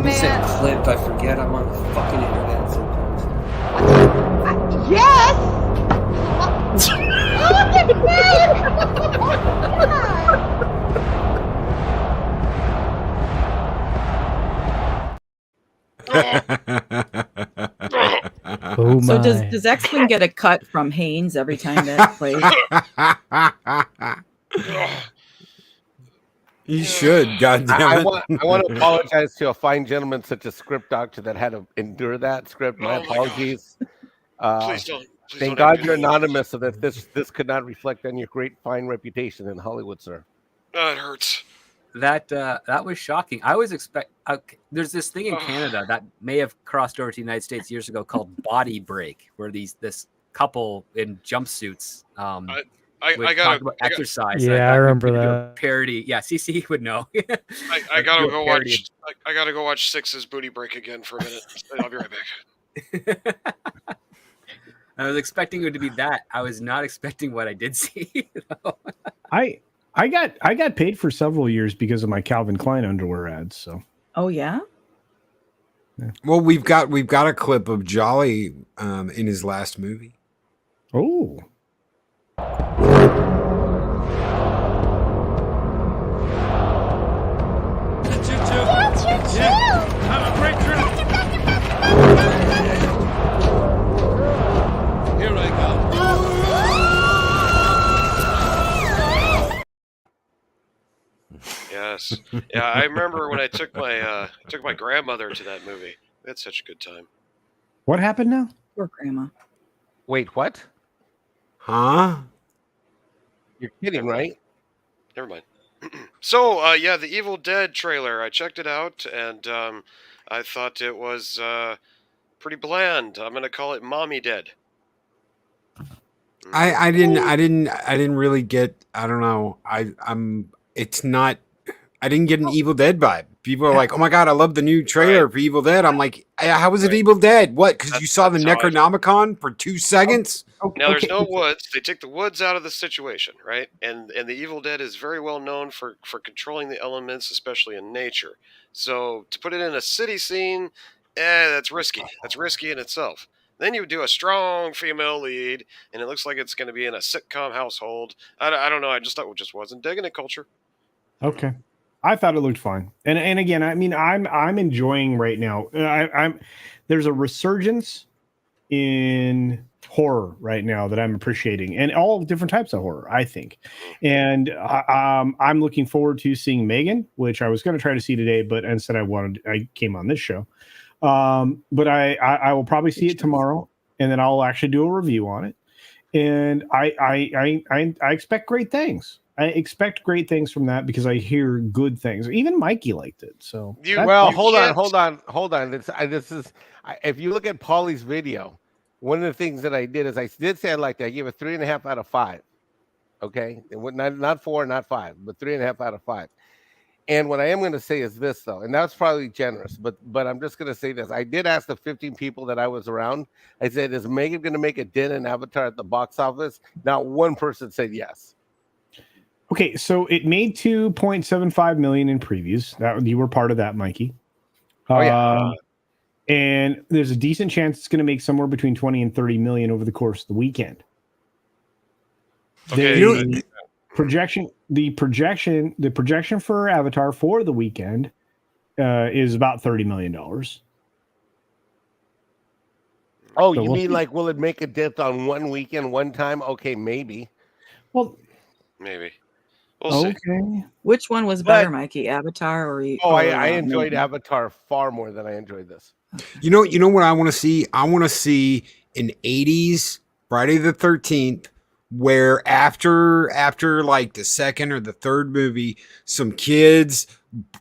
You said clip. I forget I'm on the fucking internet sometimes. Yes! Look at Oh So my. does X-Wing get a cut from Haynes every time that plays? You should, God damn I it. want to apologize to a fine gentleman such a Script Doctor that had to endure that script. My apologies. Please don't. Thank God you're anonymous so that this could not reflect on your great fine reputation in Hollywood, sir. Oh, it hurts. That was shocking. I was there's this thing in Canada that may have crossed over to the United States years ago called body break, where this couple in jumpsuits I gotta talk about exercise. Yeah, I remember that parody. Yeah, CC would know. I gotta go watch. I gotta go watch Six's booty break again for a minute. I'll be right back. I was expecting it to be that. I was not expecting what I did see. I got paid for several years because of my Calvin Klein underwear ads. So. Oh yeah. Well, we've got a clip of Jolly in his last movie. Oh. Have a great trip. Here I go. Yes. Yeah, I remember when I took my grandmother to that movie. We had such a good time. What happened now? Poor grandma. Wait, what? Huh? You're kidding, right? Never mind. So, yeah, the Evil Dead trailer. I checked it out, and I thought it was pretty bland. I'm gonna call it Mommy Dead. I didn't really get. I don't know. It's not. I didn't get an Evil Dead vibe. People are like, "Oh my god, I love the new trailer for Evil Dead." I'm like, "How was it Evil Dead? What? Because you saw the Necronomicon for 2 seconds?" Now there's no woods. They take the woods out of the situation, right? And the Evil Dead is very well known for controlling the elements, especially in nature. So to put it in a city scene, that's risky. That's risky in itself. Then you do a strong female lead, and it looks like it's going to be in a sitcom household. I don't know. I just thought it just wasn't digging it, culture. Okay. I thought it looked fine. And again, I mean, I'm enjoying right now. There's a resurgence in horror right now that I'm appreciating, and all different types of horror, I think. And I'm looking forward to seeing Megan, which I was going to try to see today, but instead I came on this show. But I will probably see it tomorrow, and then I'll actually do a review on it. And I expect great things. I expect great things from that because I hear good things. Even Mikey liked it. So hold on. This is if you look at Paulie's video, one of the things that I did is I did say I liked it. I gave it 3.5 out of 5. Okay, not 4, not 5, but 3.5 out of 5. And what I am going to say is this, though, and that's probably generous, but I'm just going to say this. I did ask the 15 people that I was around. I said, "Is Megan going to make a dent in Avatar at the box office?" Not one person said yes. Okay, so it made 2.75 million in previews. That you were part of that, Mikey. Oh yeah. And there's a decent chance it's going to make somewhere between 20 and 30 million over the course of the weekend. Okay. The projection for Avatar for the weekend is about $30 million. Oh, you mean like, will it make a dent on one weekend, one time? Okay, maybe. Well, maybe. We'll see. Which one was better, Mikey? Avatar or? I enjoyed Avatar far more than I enjoyed this. You know what I want to see? I want to see an 80s Friday the 13th where after like the second or the third movie, some kids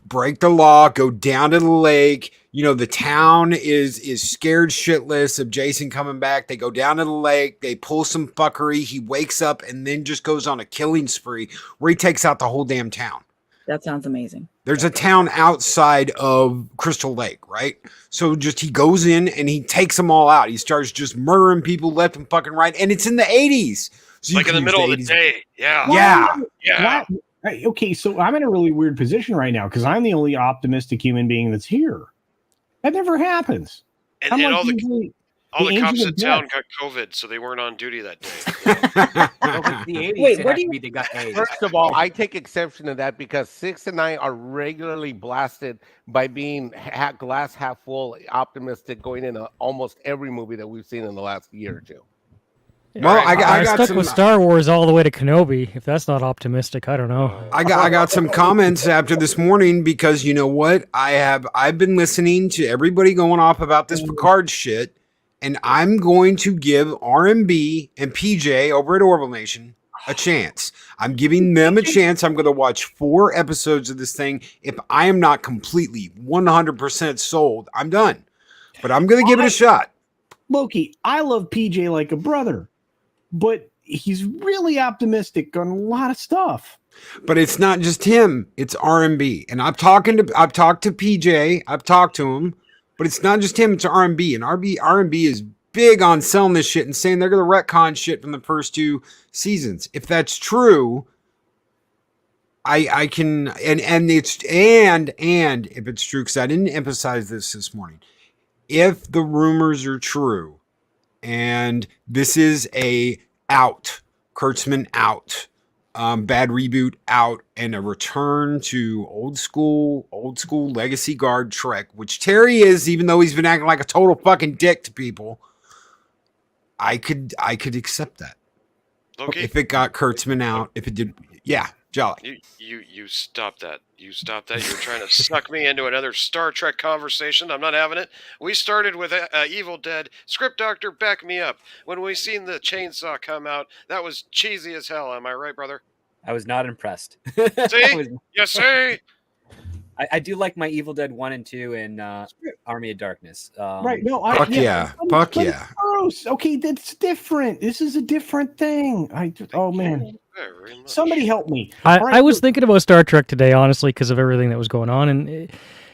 break the law, go down to the lake. You know, the town is scared shitless of Jason coming back. They go down to the lake. They pull some fuckery. He wakes up and then just goes on a killing spree where he takes out the whole damn town. That sounds amazing. There's a town outside of Crystal Lake, right? So just he goes in and he takes them all out. He starts just murdering people left and fucking right. And it's in the 80s. So like in the middle of the day. Yeah. Yeah. Okay, so I'm in a really weird position right now because I'm the only optimistic human being that's here. That never happens. And all the cops in town got COVID, so they weren't on duty that day. Wait, what do you mean they got AIDS? First of all, I take exception to that because 6 and 9 are regularly blasted by being glass half full, optimistic, going into almost every movie that we've seen in the last year or two. Well, I got stuck some, with Star Wars all the way to Kenobi. If that's not optimistic, I don't know. I got some comments after this morning because you know what? I've been listening to everybody going off about this Picard shit, and I'm going to give RMB and PJ over at Orville Nation a chance. I'm giving them a chance. I'm going to watch 4 episodes of this thing. If I am not completely 100% sold, I'm done. But I'm going to give it a shot. Loki, I love PJ like a brother, but he's really optimistic on a lot of stuff. But it's not just him; it's R&B. And I've talked to PJ. I've talked to him, but it's not just him; it's R&B. And R&B is big on selling this shit and saying they're going to retcon shit from the first 2 seasons. If that's true, I can and if it's true, because I didn't emphasize this morning. If the rumors are true, and this is a out, Kurtzman out, bad reboot out, and a return to old school legacy guard Trek, which Terry is, even though he's been acting like a total fucking dick to people, I could accept that. Loki? If it got Kurtzman out, if it did, yeah, Jolly. You stop that. You stop that. You're trying to suck me into another Star Trek conversation. I'm not having it. We started with Evil Dead. Script Doctor, back me up. When we seen the chainsaw come out, that was cheesy as hell. Am I right, brother? I was not impressed. See? You see? I do like my Evil Dead 1 and 2 and Army of Darkness. Right. No, Fuck yeah. Gross. Okay, that's different. This is a different thing. Oh, man. Somebody help me. I was thinking about Star Trek today, honestly, because of everything that was going on. And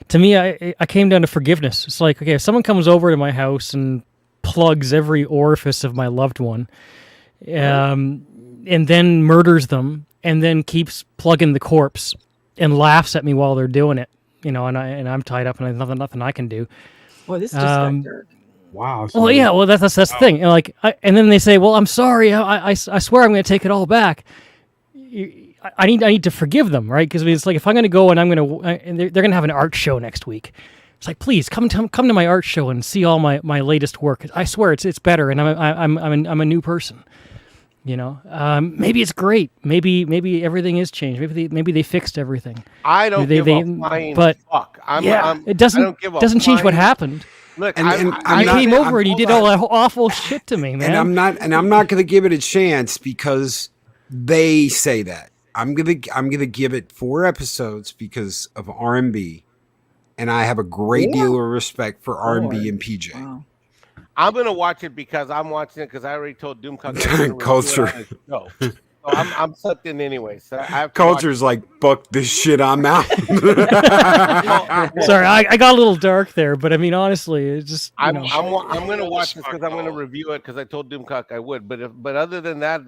to me, I came down to forgiveness. It's like, okay, if someone comes over to my house and plugs every orifice of my loved one, and then murders them, and then keeps plugging the corpse and laughs at me while they're doing it, and I'm tied up and there's nothing I can do. Well, this just got dark. Wow. Well, yeah. Well, that's the thing. And and then they say, "Well, I'm sorry. I swear I'm going to take it all back." I need to forgive them, right? Because it's like if I'm going to go and they're going to have an art show next week. It's like, please come to my art show and see all my latest work. I swear it's better, and I'm a new person. Maybe it's great. Maybe everything is changed. Maybe they fixed everything. I don't give a flying fuck. It doesn't change what happened. Look, I came over and you did all that awful shit to me, man. And I'm not going to give it a chance because they say that. I'm gonna give it 4 episodes because of R&B, and I have a great deal of respect for R&B and PJ. Wow. I'm gonna watch it because I'm watching it because I already told Doomcock Culture. No. So I'm sucked in anyway. So I have to Culture's like, fuck this shit, I'm out. Sorry, I got a little dark there, but I mean, honestly, it's just. I'm gonna watch this because I'm gonna review it because I told Doomcock I would. But other than that,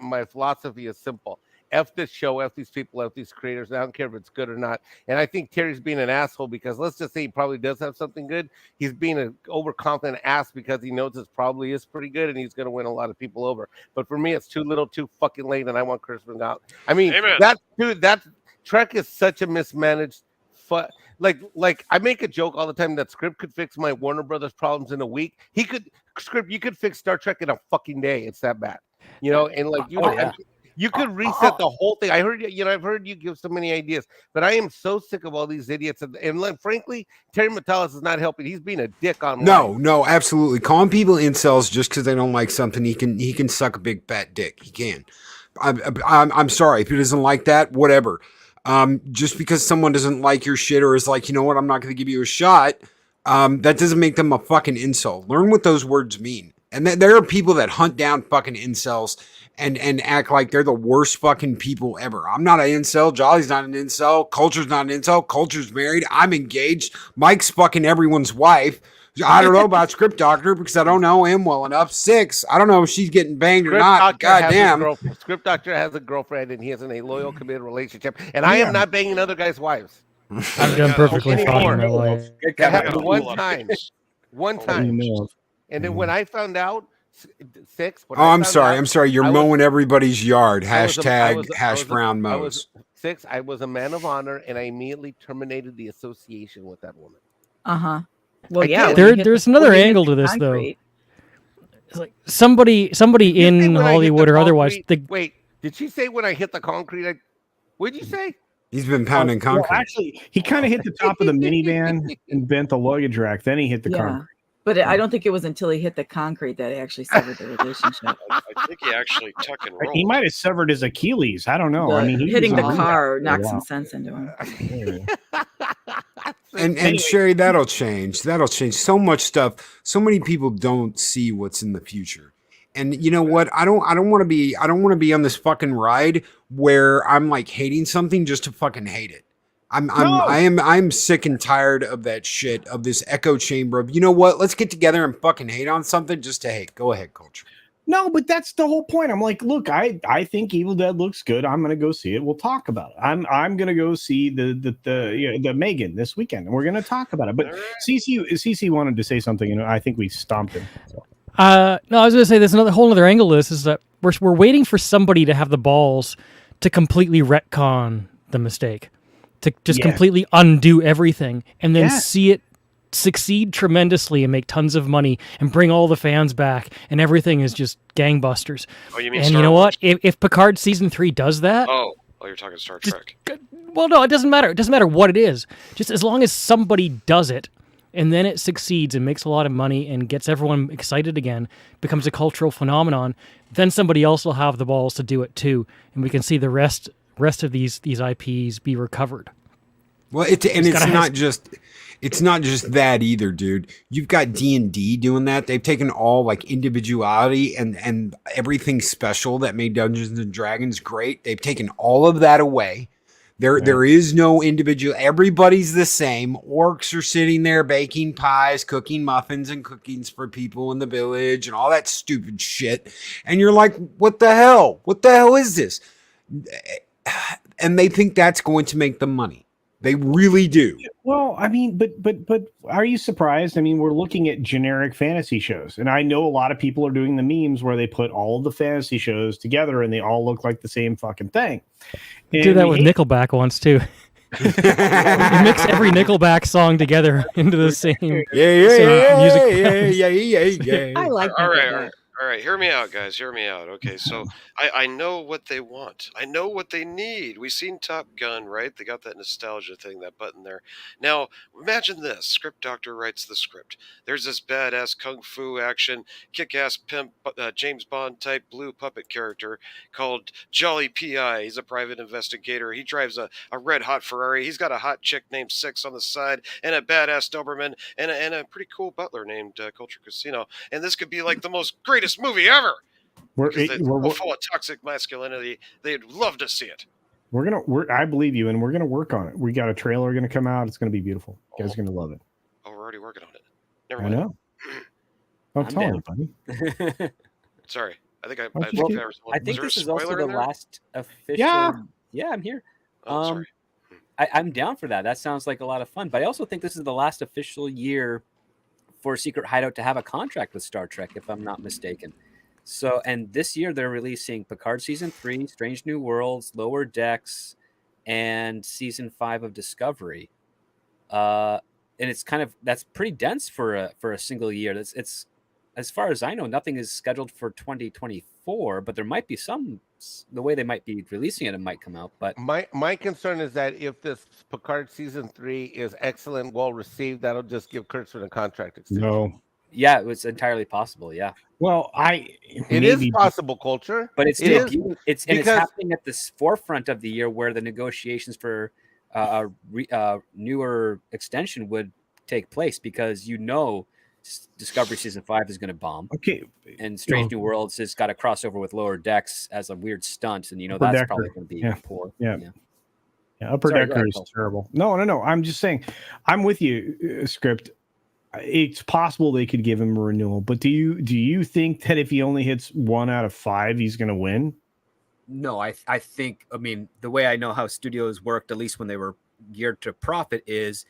my philosophy is simple. F this show, F these people, F these creators. I don't care if it's good or not. And I think Terry's being an asshole because let's just say he probably does have something good. He's being an overconfident ass because he knows this probably is pretty good and he's going to win a lot of people over. But for me, it's too little, too fucking late, and I want Christmas out. I mean, that Trek is such a mismanaged. Like I make a joke all the time that Script could fix my Warner Brothers problems in a week. You could fix Star Trek in a fucking day. It's that bad, And you could reset the whole thing. I heard I've heard you give so many ideas, but I am so sick of all these idiots. And frankly, Terry Matalas is not helping. He's being a dick on. No, absolutely. Calling people incels just because they don't like something, he can suck a big fat dick. He can. I'm sorry if he doesn't like that. Whatever. Just because someone doesn't like your shit or is like, you know what, I'm not going to give you a shot. That doesn't make them a fucking insult. Learn what those words mean. And there are people that hunt down fucking incels and act like they're the worst fucking people ever. I'm not an incel. Jolly's not an incel. Culture's not an incel. Culture's married. I'm engaged. Mike's fucking everyone's wife. I don't know about Script Doctor because I don't know him well enough. 6. I don't know if she's getting banged or not. Goddamn. Script Doctor has a girlfriend and he is in a loyal, committed relationship. And I am not banging other guys' wives. I've done perfectly fine in my life. That happened one time. And then when I found out, 6. I'm sorry. You're mowing everybody's yard. #hashbrown mows. 6. I was a man of honor, and I immediately terminated the association with that woman. Well, yeah. There's another angle to this, though. It's like somebody in Hollywood or otherwise. Wait, did she say when I hit the concrete? What did you say? He's been pounding concrete. Well, actually, he kind of hit the top of the minivan and bent the luggage rack. Then he hit the concrete. But I don't think it was until he hit the concrete that he actually severed the relationship. I think he actually tuck and roll. He might have severed his Achilles. I don't know. I mean, Hitting the was on car that knocked for a some while. sense into him. And Sherry, that'll change. That'll change. So much stuff. So many people don't see what's in the future. And you know what? I don't want to be on this fucking ride where I'm like hating something just to fucking hate it. I'm sick and tired of that shit, of this echo chamber of, you know what? Let's get together and fucking hate on something just to hate. Go ahead, Culture. No, but that's the whole point. I'm like, look, I think Evil Dead looks good. I'm gonna go see it. We'll talk about it. I'm gonna go see the Megan this weekend, and we're gonna talk about it. But CC wanted to say something, and I think we stomped him. So. No, I was gonna say there's another whole other angle to this is that we're waiting for somebody to have the balls to completely retcon the mistake, to just completely undo everything, and then see it succeed tremendously and make tons of money and bring all the fans back, and everything is just gangbusters. Oh, you mean and Star you know Wars? what? If Picard season 3 does that, Oh, you're talking Star Trek. well, no, it doesn't matter. It doesn't matter what it is. Just as long as somebody does it, and then it succeeds and makes a lot of money and gets everyone excited again, becomes a cultural phenomenon, then somebody else will have the balls to do it too, and we can see the rest of these IPs be recovered. Well, it's not just that either, dude. You've got D&D doing that. They've taken all like individuality and everything special that made Dungeons and Dragons great. They've taken all of that away. There is no individual. Everybody's the same. Orcs are sitting there baking pies, cooking muffins and cookies for people in the village and all that stupid shit. And you're like, what the hell? What the hell is this? And they think that's going to make them money. They really do. Well, I mean, but are you surprised? I mean, we're looking at generic fantasy shows, and I know a lot of people are doing the memes where they put all of the fantasy shows together and they all look like the same fucking thing. And do that with Nickelback once too. You mix every Nickelback song together into the same music. I like that. All right, hear me out, guys. Hear me out. Okay, so I know what they want. I know what they need. We've seen Top Gun, right? They got that nostalgia thing, that button there. Now, imagine this. Script doctor writes the script. There's this badass kung fu action, kick-ass pimp, James Bond type blue puppet character called Jolly P.I. He's a private investigator. He drives a red-hot Ferrari. He's got a hot chick named Six on the side and a badass Doberman and a pretty cool butler named Culture Casino. And this could be like the most greatest movie ever. We're full of toxic masculinity. They'd love to see it. I believe you, and we're gonna work on it. We got a trailer gonna come out. It's gonna be beautiful. You guys are gonna love it. Oh, we're already working on it. Never I mind. know. Don't tell anybody. Sorry, I think I think this is also the last official. Yeah, I'm here. Oh, sorry. I'm down for that. That sounds like a lot of fun. But I also think this is the last official year for Secret Hideout to have a contract with Star Trek, if I'm not mistaken. So, and this year they're releasing Picard Season 3, Strange New Worlds, Lower Decks, and Season 5 of Discovery. And it's that's pretty dense for a single year. It's as far as I know, nothing is scheduled for 2024, but there might be the way they might be releasing it might come out. But my concern is that if this Picard Season 3 is excellent, well received, that'll just give Kurtzman a contract extension. No. Yeah, it's entirely possible. Yeah. Well, it is possible, Culture, but it's happening at the forefront of the year where the negotiations for a newer extension would take place, because Discovery Season 5 is going to bomb. Okay. And Strange New Worlds has got a crossover with Lower Decks as a weird stunt, and that's probably going to be poor. Yeah. Upper Decker is terrible. No. I'm just saying, I'm with you, Script. It's possible they could give him a renewal, but do you think that if he only hits 1 out of 5, he's going to win? No, I think, the way I know how studios worked, at least when they were geared to profit, is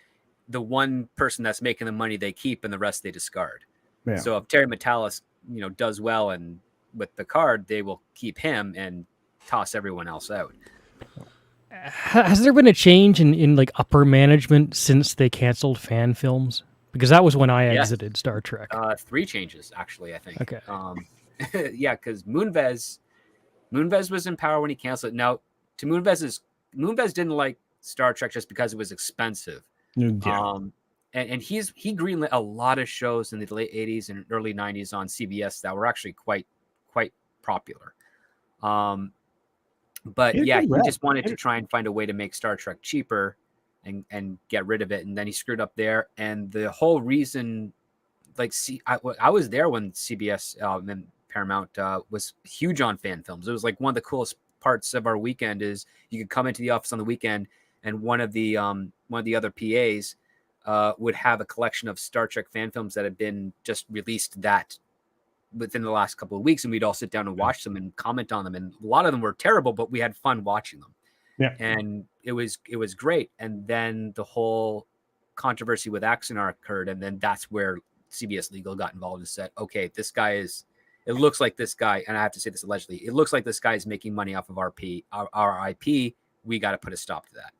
the one person that's making the money they keep and the rest they discard. Yeah. So if Terry Metalis, does well and with the card, they will keep him and toss everyone else out. Has there been a change in like upper management since they canceled fan films? Because that was when I exited Star Trek. 3 changes, actually, I think. Okay. Yeah, because Moonves was in power when he canceled it. Now, Moonves didn't like Star Trek just because it was expensive. Yeah. and he greenlit a lot of shows in the late 80s and early 90s on CBS that were actually quite popular. But yeah, he just wanted to try and find a way to make Star Trek cheaper and get rid of it. And then he screwed up there. And the whole reason, like, I was there when CBS and Paramount was huge on fan films. It was like one of the coolest parts of our weekend is you could come into the office on the weekend and one of the other PAs would have a collection of Star Trek fan films that had been just released that within the last couple of weeks, and we'd all sit down and watch them and comment on them. And a lot of them were terrible, but we had fun watching them. Yeah. And it was great. And then the whole controversy with Axanar occurred, and then that's where CBS Legal got involved and said, okay, it looks like this guy, and I have to say this allegedly, it looks like this guy is making money off of our IP. We got to put a stop to that.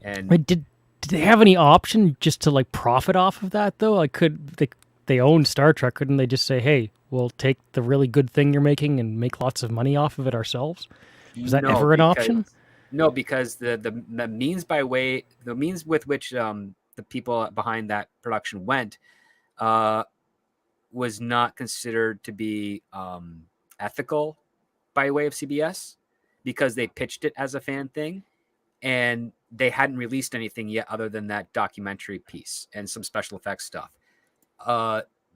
And did they have any option just to like profit off of that though? Like, they own Star Trek, couldn't they just say, hey, we'll take the really good thing you're making and make lots of money off of it ourselves? Was that ever an option? No, because the means with which the people behind that production went was not considered to be ethical by way of CBS, because they pitched it as a fan thing and they hadn't released anything yet other than that documentary piece and some special effects stuff.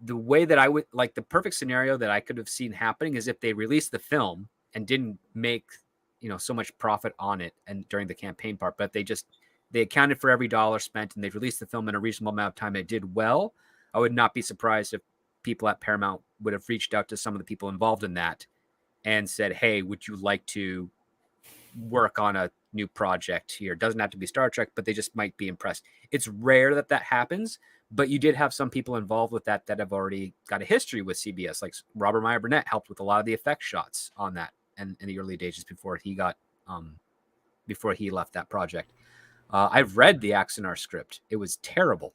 The way that I would like, the perfect scenario that I could have seen happening is if they released the film and didn't make, so much profit on it and during the campaign part, but they accounted for every dollar spent and they released the film in a reasonable amount of time. It did well. I would not be surprised if people at Paramount would have reached out to some of the people involved in that and said, hey, would you like to work on a new project here? It doesn't have to be Star Trek, but they just might be impressed. It's rare that happens, but you did have some people involved with that have already got a history with CBS. Like Robert Meyer Burnett helped with a lot of the effect shots on that and in the early days before he left that project. I've read the Axanar script. It was terrible.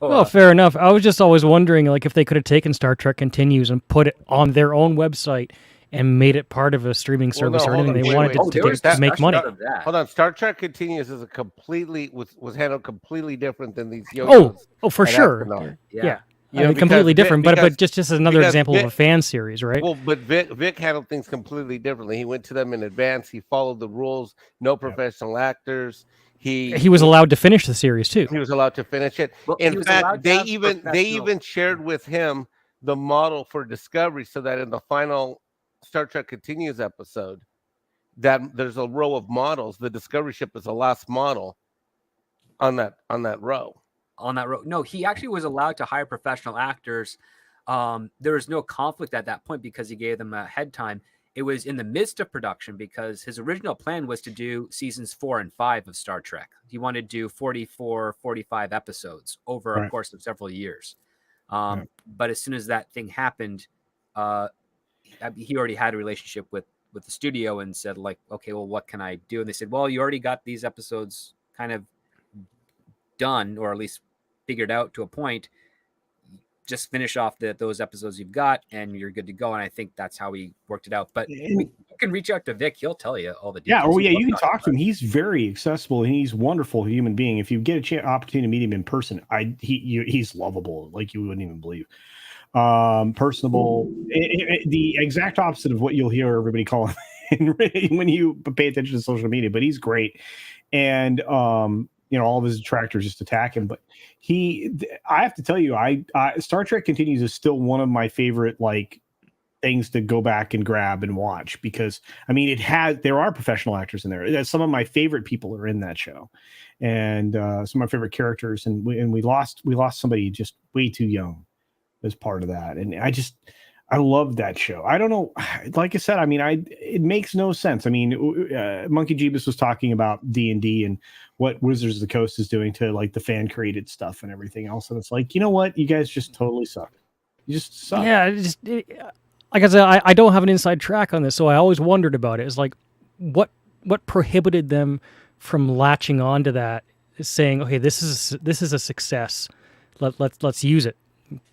Well, fair enough. I was just always wondering, like, if they could have taken Star Trek Continues and put it on their own website and made it part of a streaming service or anything. They wanted to make money. Hold on. Star Trek Continues is was handled completely different than these yo-yos. Oh, for sure. Yeah. Completely different, but just as another example of a fan series, right? Well, but Vic handled things completely differently. He went to them in advance. He followed the rules. No professional actors. He was allowed to finish the series too. He was allowed to finish it. Well, in fact, they even shared with him the model for Discovery, so that in the final Star Trek Continues episode, that there's a row of models. The Discovery ship is the last model on that row. No, he actually was allowed to hire professional actors. There was no conflict at that point because he gave them a head time. It was in the midst of production because his original plan was to do seasons 4 and 5 of Star Trek. He wanted to do 44, 45 episodes over a course of several years. But as soon as that thing happened, he already had a relationship with the studio and said, like, okay, well, what can I do? And they said, well, you already got these episodes kind of done, or at least figured out to a point. Just finish off those episodes you've got and you're good to go. And I think that's how he worked it out. But you can reach out to Vic. He'll tell you all the details. You can talk to him. He's very accessible and he's a wonderful human being. If you get opportunity to meet him in person, he's lovable, like you wouldn't even believe. Personable, the exact opposite of what you'll hear everybody call him when you pay attention to social media, but he's great. And all of his detractors just attack him. But I have to tell you, Star Trek Continues is still one of my favorite things to go back and grab and watch, because there are professional actors in there. Some of my favorite people are in that show, and some of my favorite characters. And we lost somebody just way too young as part of that. And I love that show. I don't know. Like I said, it makes no sense. Monkey Jeebus was talking about D&D and what Wizards of the Coast is doing to the fan created stuff and everything else. And it's like, you know what? You guys just totally suck. You just suck. Yeah. Like I said, I don't have an inside track on this, so I always wondered about it. It's like, what prohibited them from latching on to that, saying, okay, this is a success. Let's use it.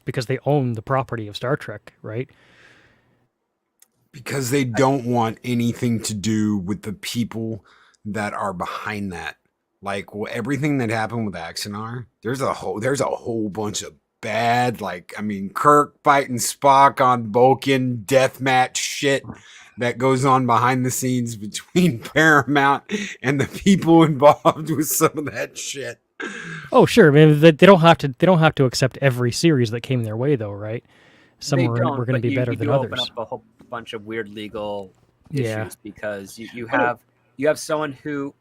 Because they own the property of Star Trek, right? Because they don't want anything to do with the people that are behind that. Like everything that happened with Axanar, there's a whole bunch of bad, like, I mean, Kirk fighting Spock on Vulcan deathmatch shit that goes on behind the scenes between Paramount and the people involved with some of that shit. Oh, sure. I mean, they don't have to accept every series that came their way, though, right? Some They were don't, going to but be you better do than open others. up a whole bunch of weird legal Yeah. issues because you have someone who,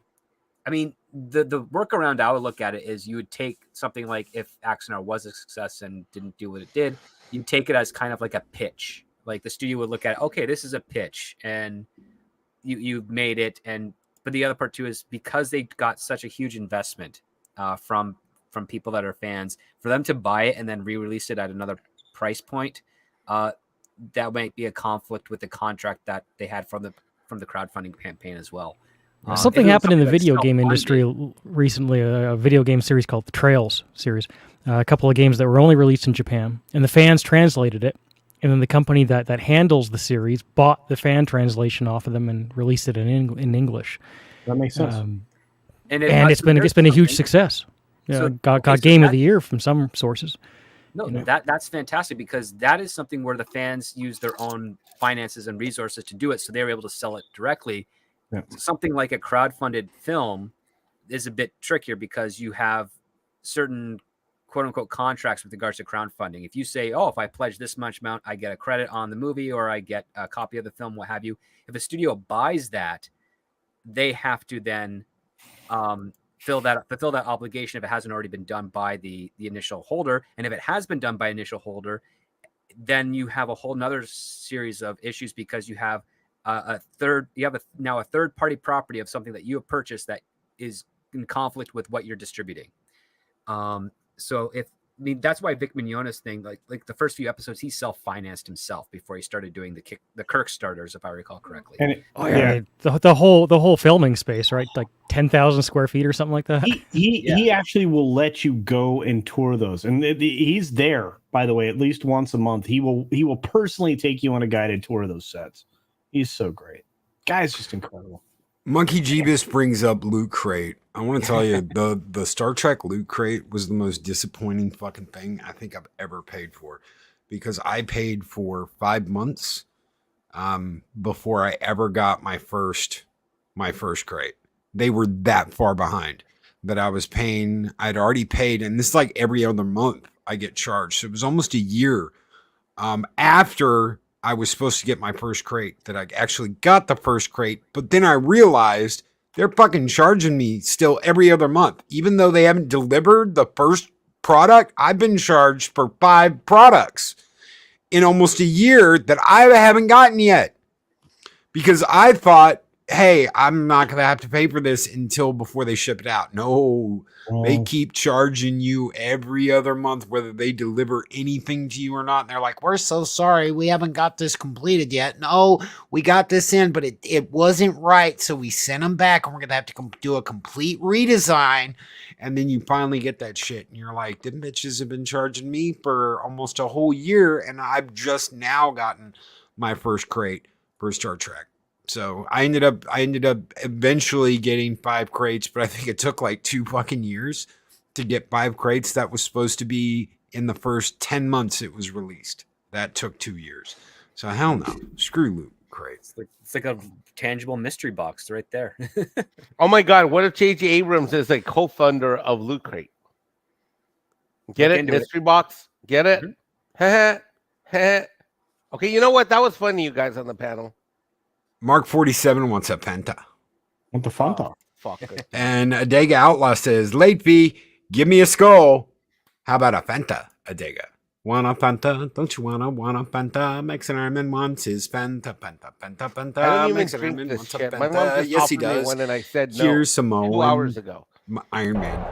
I mean, the workaround I would look at it is you would take something like if Axanar was a success and didn't do what it did, you take it as kind of like a pitch. Like the studio would look at, okay, this is a pitch, and you made it, but the other part too is because they got such a huge investment from people that are fans, for them to buy it and then re-release it at another price point, that might be a conflict with the contract that they had from the crowdfunding campaign as well. Something happened in the video game industry recently, a video game series called the Trails series. A couple of games that were only released in Japan, and the fans translated it, and then the company that handles the series bought the fan translation off of them and released it in English. That makes sense. And it's been a huge success. Got Game of the Year from some sources. No, that's fantastic because that is something where the fans use their own finances and resources to do it, so they're able to sell it directly. Yeah. Something like a crowdfunded film is a bit trickier because you have certain quote unquote contracts with regards to crowdfunding. If you say, oh, if I pledge this much amount, I get a credit on the movie or I get a copy of the film, what have you. If a studio buys that, they have to then fulfill that obligation if it hasn't already been done by the initial holder. And if it has been done by initial holder, then you have a whole nother series of issues because you have now a third party property of something that you have purchased that is in conflict with what you're distributing. So that's why Vic Mignogna's thing, like the first few episodes, he self-financed himself before he started doing the Kirk starters, if I recall correctly. And the whole filming space, right? Like 10,000 square feet or something like that. He actually will let you go and tour those, and he's there, by the way, at least once a month. He will personally take you on a guided tour of those sets. He's so great. Guy's just incredible. Monkey Jeebus brings up Loot Crate. I want to tell you, the Star Trek Loot Crate was the most disappointing fucking thing I think I've ever paid for, because I paid for 5 months before I ever got my first crate. They were that far behind that I was paying. I'd already paid, and this is like every other month I get charged. So it was almost a year after I was supposed to get my first crate that I actually got the first crate. But then I realized they're fucking charging me still every other month. Even though they haven't delivered the first product, I've been charged for 5 products in almost a year that I haven't gotten yet. Because I thought, hey, I'm not going to have to pay for this until before they ship it out. No, they keep charging you every other month, whether they deliver anything to you or not. And they're like, we're so sorry, we haven't got this completed yet. No, we got this in, but it wasn't right. So we sent them back, and we're going to have to do a complete redesign. And then you finally get that shit. And you're like, them bitches have been charging me for almost a whole year. And I've just now gotten my first crate for Star Trek. So I ended up eventually getting 5 crates, but I think it took like 2 fucking years to get 5 crates. That was supposed to be in the first 10 months it was released. That took 2 years. So hell no. Screw Loot Crate. It's like a tangible mystery box right there. Oh my God! What if J.J. Abrams is a co-founder of Loot Crate? Get it? Mystery box. Get it? Okay, you know what? That was funny, you guys on the panel. Mark 47 wants a Fanta. What the Fanta? Fuck it. And Adega Outlaw says, late fee, give me a skull. How about a Fanta, Adega? Want a Fanta? Don't you want a Fanta? Mexican Ironman wants his Fanta. I don't even Mexican drink Ironman this wants a shit. Fanta. My mom just Yes, he offered me does. one and I said no. Here's Samoan. 2 hours ago. Iron Man.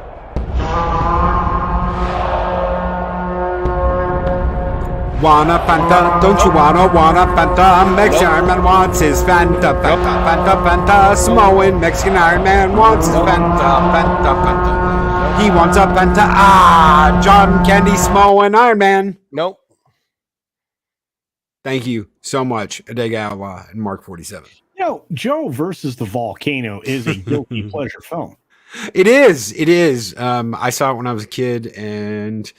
Wanna Fanta? Don't you wanna Fanta? Mexican Iron Man wants his Fanta. Fanta. Samoan Mexican Iron Man wants his Fanta. He wants a Fanta. John Candy Samoan Iron Man. Nope. Thank you so much, Adega Outlaw and Mark 47. Joe versus the Volcano is a guilty pleasure film. It is. It is. I saw it when I was a kid, and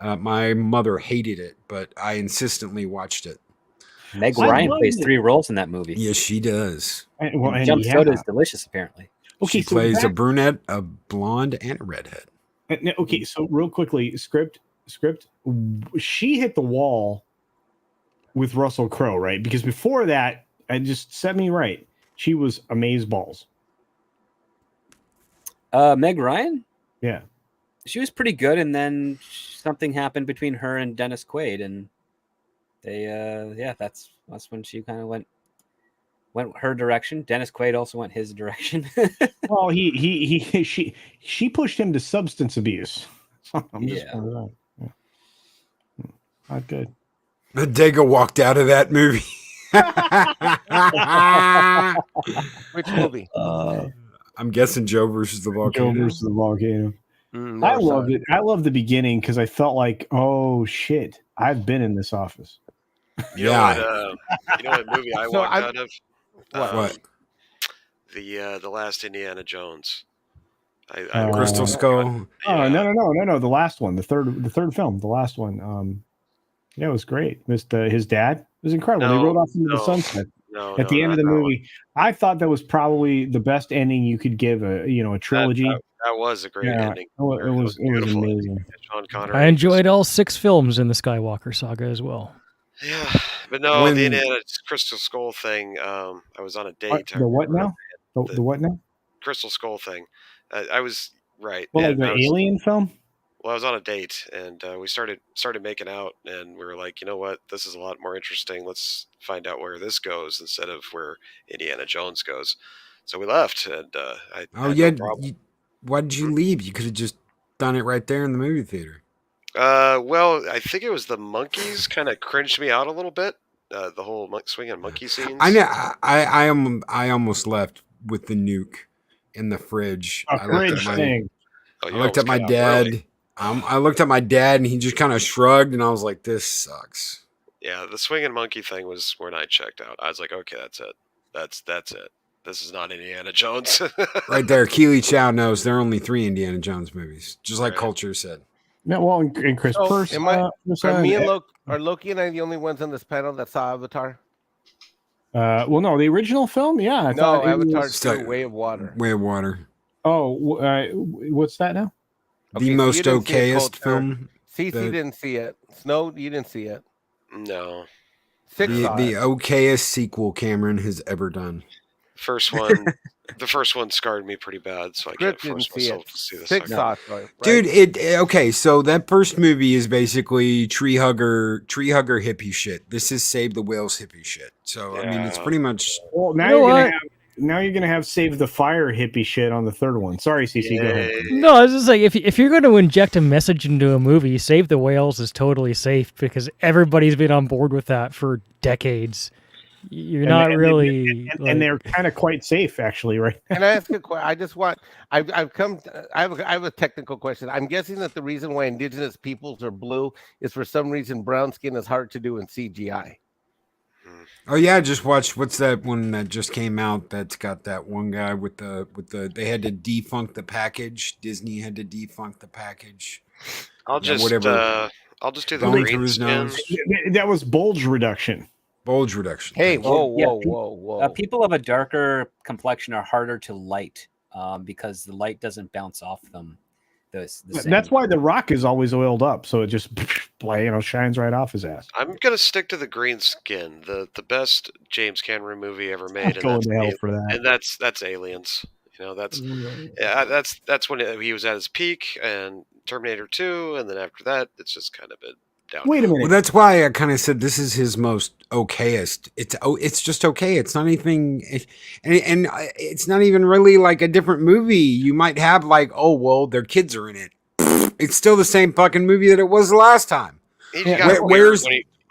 my mother hated it, but I insistently watched it. Meg I Ryan loved plays it. 3 roles in that movie. Yes, she does. And Jump yeah. soda is delicious, apparently. Okay, She so plays a back- brunette, a blonde, and a redhead. Okay, so real quickly, script. She hit the wall with Russell Crowe, right? Because before that, I just set me right. She was amazeballs. Meg Ryan? Yeah. She was pretty good, and then something happened between her and Dennis Quaid, and they that's when she kind of went her direction. Dennis Quaid also went his direction. Well, she pushed him to substance abuse. I'm just not good. Dega walked out of that movie. Which movie? I'm guessing Joe versus the volcano. Joe versus the volcano. I Never saw loved it. I loved the beginning because I felt like, oh shit, I've been in this office. You know what movie I walked out of? What? The last Indiana Jones. Crystal Skull. Oh no! The last one, the third film, the last one. Yeah, it was great. His dad. It was incredible. They rode off into the sunset. At the end of the movie, I thought that was probably the best ending you could give a trilogy. That was a great ending. It was amazing. Sean Connery. I enjoyed all 6 films in the Skywalker saga as well. Yeah, but no, the Indiana Crystal Skull thing. I was on a date. The what now? The what now? Crystal Skull thing. I was right. Well, like the alien film. Well, I was on a date, and we started making out, and we were like, you know what? This is a lot more interesting. Let's find out where this goes instead of where Indiana Jones goes. So we left, and I had no problem. Why did you leave? You could have just done it right there in the movie theater. Well, I think it was the monkeys kind of cringed me out a little bit. The whole swinging monkey scenes. I know. I almost left with the nuke in the fridge. I looked at my dad. Really? I looked at my dad, and he just kind of shrugged, and I was like, "This sucks." Yeah, the swinging monkey thing was when I checked out. I was like, "Okay, that's it. That's it. This is not Indiana Jones." Right there, Keely Chow knows there are only 3 Indiana Jones movies, just like Culture said. No, well, and Chris Purse. Are Loki and I the only ones on this panel that saw Avatar? Well, no, the original film, yeah. I thought Avatar's still Way of Water. Way of Water. Oh, what's that now? The most okayest film. Cece didn't see it. Snow, you didn't see it. No. The okayest sequel Cameron has ever done. The first one scarred me pretty bad, so I can't force myself to see the second. Right? Dude, okay, so that first movie is basically tree hugger hippie shit. This is Save the Whales hippie shit. So I mean, it's pretty much. Well, now you're gonna have Save the Fire hippie shit on the third one. Sorry, CC, go ahead. No, I was just like, if you're going to inject a message into a movie, Save the Whales is totally safe because everybody's been on board with that for decades. You're not really, and they're kind of quite safe, actually, right? Can I ask a question? I have a technical question. I'm guessing that the reason why indigenous peoples are blue is for some reason brown skin is hard to do in CGI. Oh yeah, just watch what's that one that just came out that's got that one guy with the they had to defunct the package. Disney had to defunct the package. I'll just do the green skin. That was bulge reduction. Bulge reduction. Hey, whoa. People of a darker complexion are harder to light because the light doesn't bounce off them. That's why The Rock is always oiled up, so it just shines right off his ass. I'm gonna stick to the green skin, the best James Cameron movie ever made, and that's Aliens. You know, that's when he was at his peak, and Terminator 2, and then after that, it's just kind of been down. Wait a minute. Well, that's why I kind of said this is his most okayest. It's just okay. It's not anything, and it's not even really like a different movie. You might have like, oh well, their kids are in it. It's still the same fucking movie that it was the last time. He got weird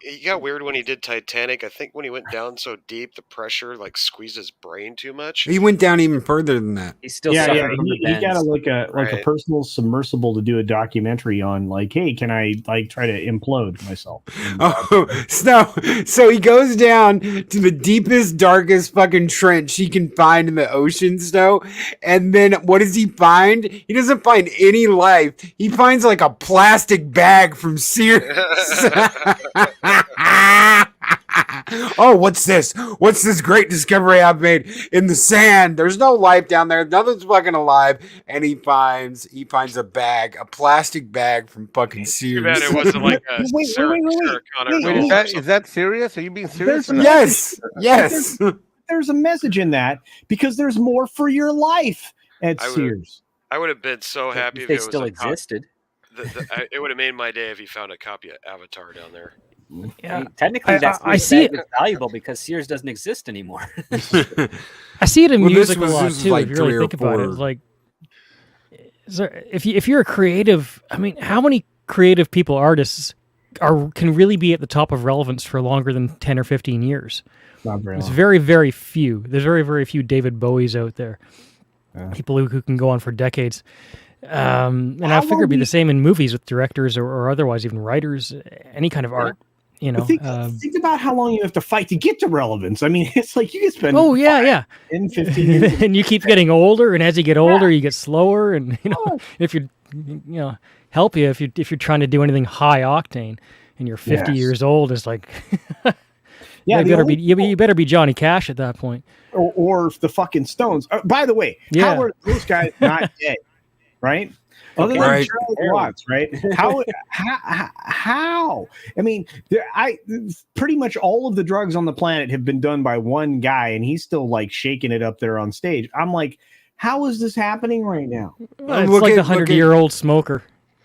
he got weird when he did Titanic. I think when he went down so deep, the pressure like squeezed his brain too much. He went down even further than that. He's still He got like a Right. personal submersible to do a documentary on. Like, hey, can I like try to implode myself? Oh, so he goes down to the deepest, darkest fucking trench he can find in the ocean, Snow. And then what does he find? He doesn't find any life. He finds like a plastic bag from Sears. Oh, what's this? What's this great discovery I've made in the sand? There's no life down there. Nothing's fucking alive. And he finds a bag, a plastic bag from fucking Sears. Too bad it wasn't like a Sarah Connor. Wait, is that serious? Are you being serious? Yes. There's a message in that because there's more for your life at Sears. I would have been so happy if they it was still a existed. It would have made my day if he found a copy of Avatar down there. Yeah, I mean, technically, I see it. It's valuable because Sears doesn't exist anymore. I see it in Well, music a lot this was too. like if you really 3 or think about it, 4. like, if you're a creative, I mean, how many creative people, artists, can really be at the top of relevance for longer than 10 or 15 years? Not very It's long. very, very few. There's very, very few David Bowies out there. People who can go on for decades. And I figure it'd be the same in movies with directors or otherwise, even writers, any kind of art. You know, Think about how long you have to fight to get to relevance. I mean, it's like you can spend 10, 15 years. And you keep getting older, and as you get older, you get slower. And if you're, help you if you're trying to do anything high octane, and you're 50 years old, it's like, you better be Johnny Cash at that point, or the fucking Stones. By the way, how are those guys not dead? Right? Other than Charlie Watts, right? How? I mean, pretty much all of the drugs on the planet have been done by one guy, and he's still like shaking it up there on stage. I'm like, how is this happening right now? It's like the 100-year-old smoker.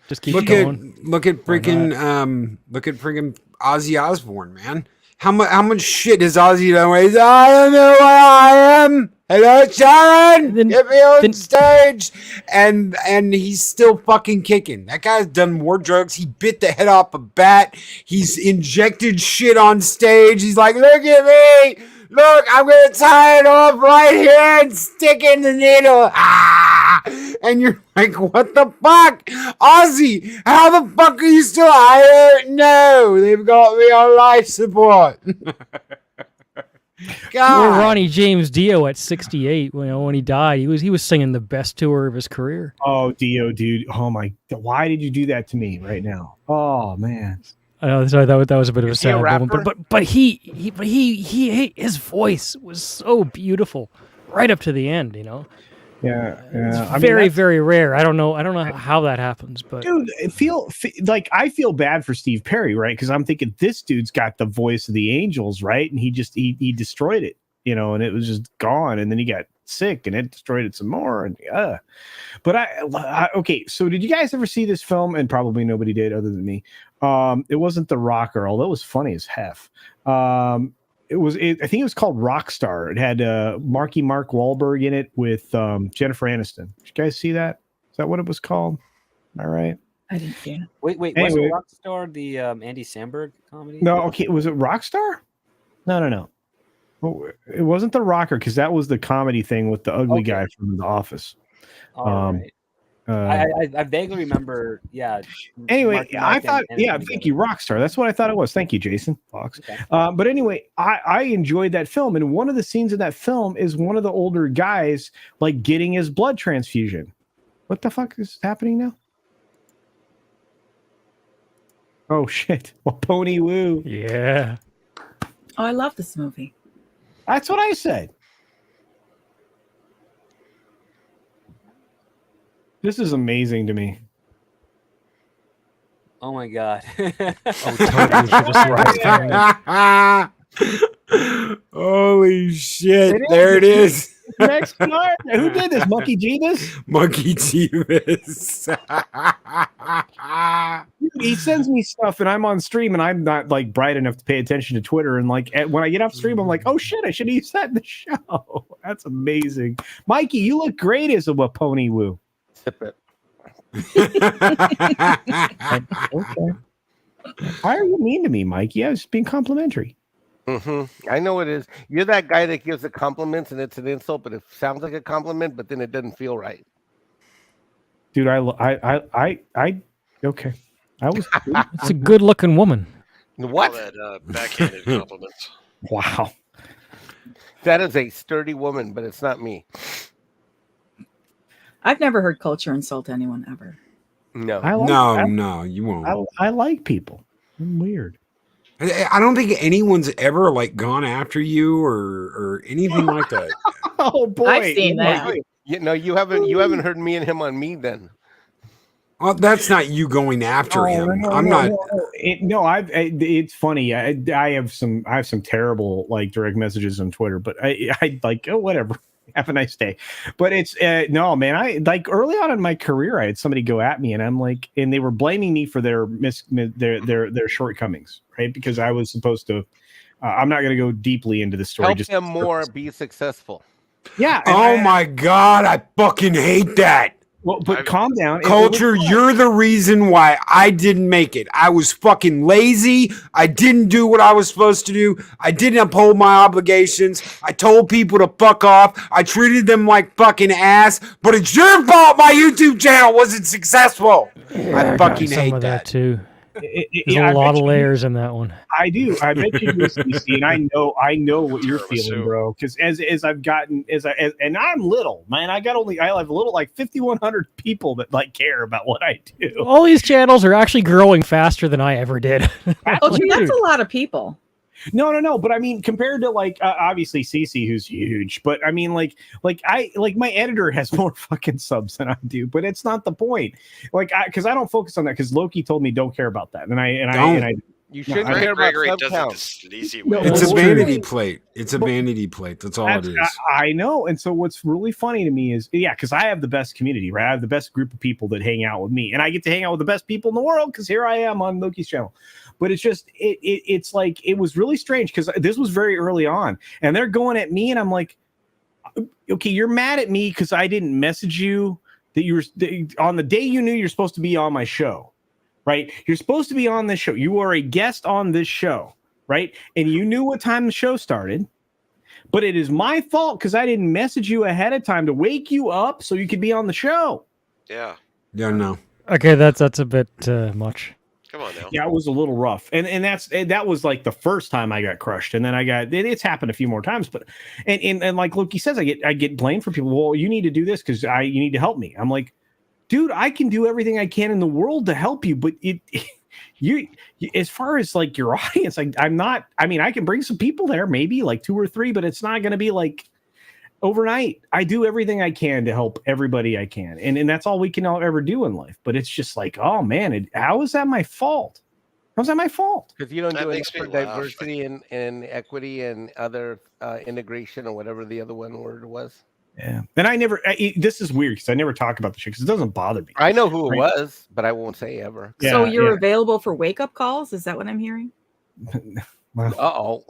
Just keep going. Look at freaking Ozzy Osbourne, man. How much shit is Ozzy done? I don't know where I am. Hello, Sharon. Get me on stage, and he's still fucking kicking. That guy's done more drugs. He bit the head off a bat. He's injected shit on stage. He's like, look at me. Look, I'm gonna tie it off right here and stick in the needle. And you're like, what the fuck? Ozzy, how the fuck are you still? I don't know. They've got me on life support. Or Ronnie James Dio at 68, when he died, he was singing the best tour of his career. Oh, Dio, dude. Oh my, why did you do that to me right now? Oh man. I know that was a bit of a sad moment, but his voice was so beautiful right up to the end, Yeah. It's very rare. I don't know how that happens, but dude, I feel bad for Steve Perry, right? Because I'm thinking this dude's got the voice of the Angels, right? And he destroyed it, and it was just gone. And then he got sick, and it destroyed it some more. And but okay. So did you guys ever see this film? And probably nobody did, other than me. It wasn't The Rocker, although it was funny as hef. I think it was called Rockstar. It had Mark Wahlberg in it with Jennifer Aniston. Did you guys see that? Is that what it was called? Am I right? I didn't see it. Wait, Anyway. was it Rockstar the Andy Samberg comedy? No, okay. Was it Rockstar? No. Well, it wasn't The Rocker, because that was the comedy thing with the ugly guy from The Office. All right. I vaguely remember, Anyway, I thought, thank you, Rockstar. That's what I thought it was. Thank you, Jason Fox. Okay. But anyway, I enjoyed that film, and one of the scenes in that film is one of the older guys like getting his blood transfusion. What the fuck is happening now? Oh shit! Well, Pony Woo. Yeah. Oh, I love this movie. That's what I said. This is amazing to me. Oh my god. Holy shit. There it is. Next card. Who did this? Monkey Jeebus? Monkey Jeebus. Dude, he sends me stuff and I'm on stream and I'm not like bright enough to pay attention to Twitter. And like when I get off stream, I'm like, oh shit, I should have used that in the show. That's amazing. Mikey, you look great as a Pony Woo. Tip it. Okay. Why are you mean to me, Mike? Yeah, it's being complimentary. I know it is. You're that guy that gives the compliments and it's an insult, but it sounds like a compliment, but then it doesn't feel right. Dude, okay. I was. It's a good-looking woman. What? All that backhanded compliments. Wow. That is a sturdy woman, but it's not me. I've never heard culture insult anyone ever. No. No, you won't. I like people. I'm weird. I don't think anyone's ever like gone after you or anything like that. Oh boy, I've seen that. You haven't heard me and him on me then. Well, that's not you going after him. I'm not. It's funny. I have some terrible like direct messages on Twitter, but I like whatever. Have a nice day. But it's no, man. I like early on in my career, I had somebody go at me, and I'm like, and they were blaming me for their shortcomings, right? Because I was supposed to. I'm not going to go deeply into the story. Help him more be successful. Yeah. Oh my God, I fucking hate that. Well, but calm down. Culture, you're the reason why I didn't make it. I was fucking lazy. I didn't do what I was supposed to do. I didn't uphold my obligations. I told people to fuck off. I treated them like fucking ass. But it's your fault my YouTube channel wasn't successful. I fucking some hate of that that. too. There's a lot of layers in that one. I do. I bet you do, CC, and I know what you're feeling, bro. Because as I've gotten, and I'm little, man. I have little, like 5,100 people that like care about what I do. All these channels are actually growing faster than I ever did. Oh, gee, that's a lot of people. No. But I mean, compared to like obviously Cece, who's huge, but I mean, like my editor has more fucking subs than I do, but it's not the point. Like, because I don't focus on that because Loki told me don't care about that, and I. You shouldn't care about sub count. It's a vanity plate. It's a vanity plate. That's all it is. I know. And so what's really funny to me is, because I have the best community, right? I have the best group of people that hang out with me, and I get to hang out with the best people in the world because here I am on Loki's channel. But it's just, it's like, it was really strange because this was very early on, and they're going at me, and I'm like, okay, you're mad at me because I didn't message you that you were on the day you knew you're supposed to be on my show. Right? You're supposed to be on this show. You are a guest on this show, right? And you knew what time the show started, but it is my fault because I didn't message you ahead of time to wake you up so you could be on the show. Yeah. Yeah, no. Okay, that's a bit much. Come on now. Yeah, it was a little rough, and that was like the first time I got crushed, and then it's happened a few more times, but and like Loki says, I get blamed for people. Well, you need to do this because you need to help me. I'm like, dude, I can do everything I can in the world to help you, but you as far as like your audience, I'm not. I mean, I can bring some people there, maybe like 2 or 3, but it's not going to be like overnight. I do everything I can to help everybody I can, and that's all we can ever do in life. But it's just like, oh man, how is that my fault? How's that my fault? Because you don't do enough for diversity and equity and other integration or whatever the other one word was. Yeah, and this is weird because I never talk about the shit because it doesn't bother me. I know who it was, but I won't say ever. Yeah, so you're available for wake up calls? Is that what I'm hearing? Well,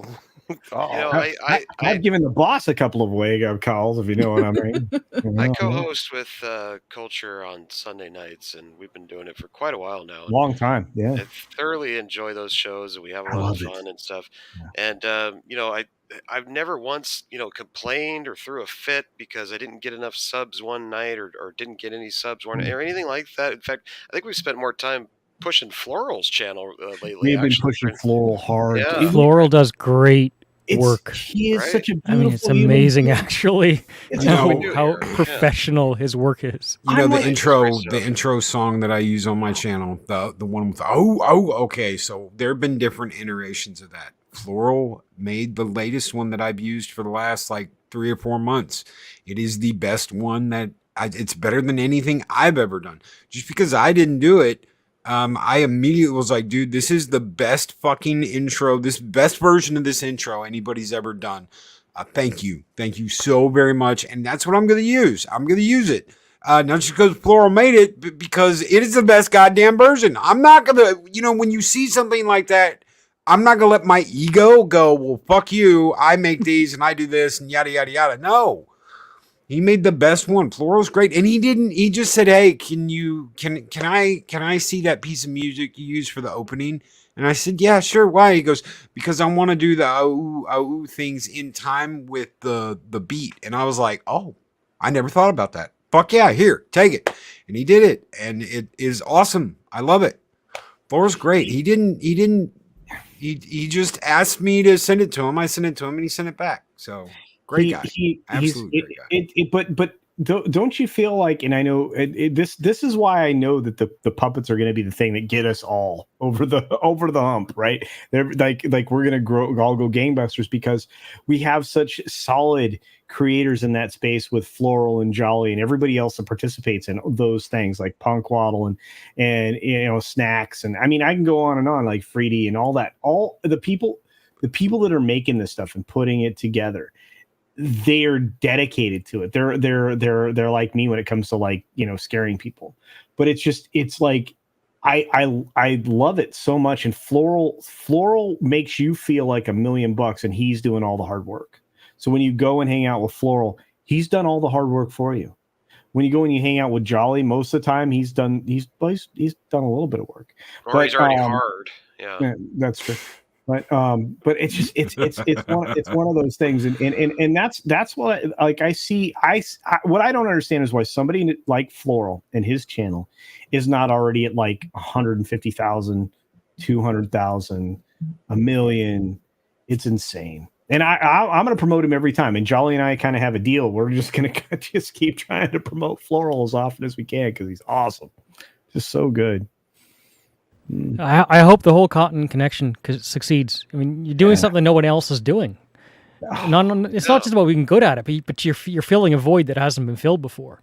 I've given the boss a couple of wake up calls, if you know what I mean. I co-host with Culture on Sunday nights, and we've been doing it for quite a while now. Long time, yeah. I thoroughly enjoy those shows, and we have a lot of fun and stuff. Yeah. And I've never once complained or threw a fit because I didn't get enough subs one night or didn't get any subs one night or anything like that. In fact, I think we've spent more time pushing Floral's channel lately. We've been pushing Floral hard. Yeah. Floral does great work. He is such a beautiful. I mean, it's amazing, actually. How professional his work is. You know, the intro song that I use on my channel, the one with okay. So there have been different iterations of that. Floral made the latest one that I've used for the last like 3 or 4 months. It is the best one it's better than anything I've ever done. Just because I didn't do it, I immediately was like, dude, this is the best fucking intro, this best version of this intro anybody's ever done. Thank you so very much. And that's what I'm going to use. I'm going to use it. Not just because Floral made it, but because it is the best goddamn version. I'm not going to, when you see something like that, I'm not going to let my ego go, well, fuck you. I make these and I do this and yada, yada, yada. No. He made the best one. Floral's great, and he just said, "Hey, can I see that piece of music you used for the opening?" And I said, "Yeah, sure. Why?" He goes, "Because I want to do the ooh things in time with the beat." And I was like, "Oh, I never thought about that. Fuck yeah, here, take it." And he did it, and it is awesome. I love it. Floral's great. He just asked me to send it to him. I sent it to him, and he sent it back. So great guy. Absolutely great guy. But don't you feel like, and I know this is why I know that the puppets are going to be the thing that get us all over the hump, right? They're like we're going to all go gangbusters because we have such solid creators in that space with Floral and Jolly and everybody else that participates in those things like Punkwaddle and Snacks, and I mean I can go on and on, like Freedy and all that. All the people that are making this stuff and putting it together, they're dedicated to it. They're like me when it comes to, like, scaring people. But it's like I love it so much. And Floral makes you feel like $1 million, and he's doing all the hard work. So when you go and hang out with Floral, he's done all the hard work for you. When you go and you hang out with Jolly, most of the time he's done a little bit of work. Or he's already hard. Yeah, that's true. But it's just it's one of those things, and that's what I see. What I don't understand is why somebody like Floral and his channel is not already at like 150,000, 200,000, 1 million. It's insane. And I'm going to promote him every time. And Jolly and I kind of have a deal. We're just going to just keep trying to promote Floral as often as we can because he's awesome, just so good. I hope the whole Cotton connection succeeds. I mean, you're doing something no one else is doing. It's not just about being good at it, but you're filling a void that hasn't been filled before.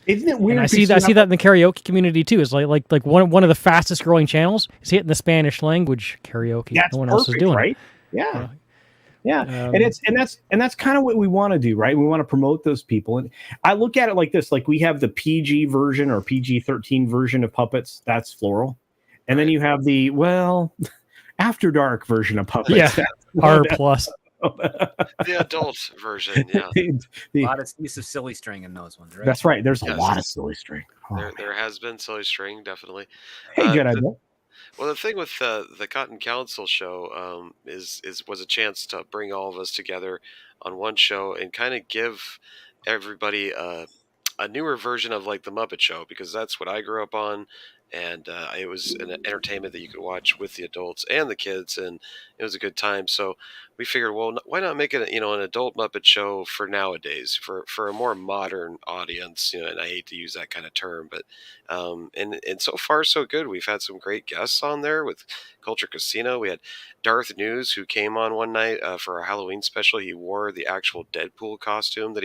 Isn't it weird? And I see that in the karaoke community too. It's like one of the fastest growing channels is hitting the Spanish language karaoke. That's no one perfect, else is doing right? it. Yeah. And that's kind of what we want to do, right? We want to promote those people. And I look at it like this: like we have the PG version or PG-13 version of Puppets. That's Floral. And then you have the After Dark version of Puppets. Yeah, R plus. The adult version. Yeah, a lot of use of silly string in those ones, right? That's right. There's a lot of silly string. There has been silly string, definitely. Hey, good idea. Well, the thing with the Cotton Council show was a chance to bring all of us together on one show and kind of give everybody a newer version of like the Muppet Show, because that's what I grew up on. And it was an entertainment that you could watch with the adults and the kids, and it was a good time. So we figured, well, why not make it, an adult Muppet Show for nowadays, for a more modern audience, and I hate to use that kind of term, but and so far so good. We've had some great guests on there with Culture Casino. We had Darth News, who came on one night for our Halloween special. He wore the actual Deadpool costume that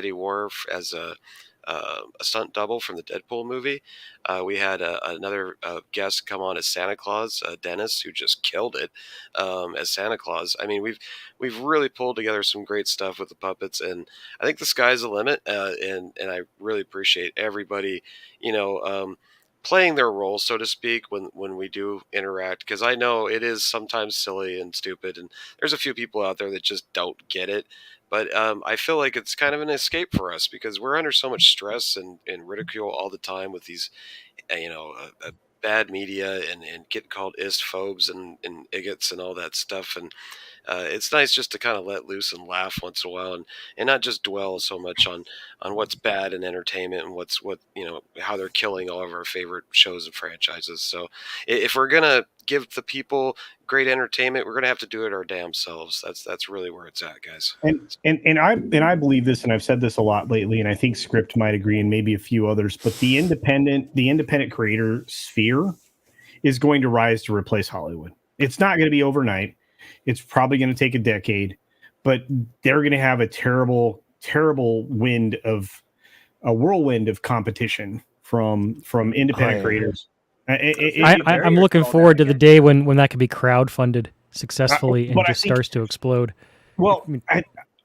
he wore as a stunt double from the Deadpool movie. We had another guest come on as Santa Claus, Dennis, who just killed it as Santa Claus. I mean, we've really pulled together some great stuff with the puppets, and I think the sky's the limit. And I really appreciate everybody, playing their role, so to speak, when we do interact, because I know it is sometimes silly and stupid, and there's a few people out there that just don't get it. But I feel like it's kind of an escape for us because we're under so much stress and ridicule all the time with these, bad media and getting called istphobes and igots and all that stuff. And it's nice just to kind of let loose and laugh once in a while and not just dwell so much on what's bad in entertainment and how they're killing all of our favorite shows and franchises. So if we're going to give the people great entertainment, we're going to have to do it our damn selves. That's really where it's at, guys. And I believe this, and I've said this a lot lately, and I think Script might agree, and maybe a few others, but the independent creator sphere is going to rise to replace Hollywood. It's not going to be overnight. It's probably going to take a decade, but they're going to have a terrible whirlwind of competition from independent creators. I'm looking forward to the day when that can be crowdfunded successfully and just starts to explode. Well,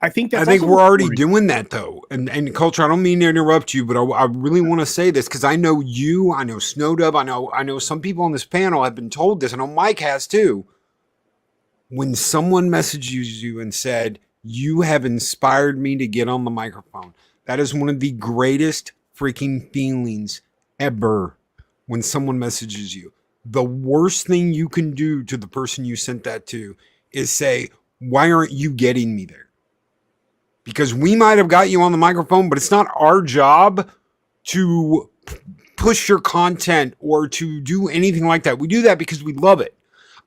I think we're already doing that though. And Culture, I don't mean to interrupt you, but I really want to say this because I know you, I know Snowdub, I know some people on this panel have been told this, and I know Mike has too. When someone messages you and said, "You have inspired me to get on the microphone," That is one of the greatest freaking feelings ever when someone messages you. The worst thing you can do to the person you sent that to is say, why aren't you getting me there? Because we might have got you on the microphone, but it's not our job to push your content or to do anything like that. We do that because we love it.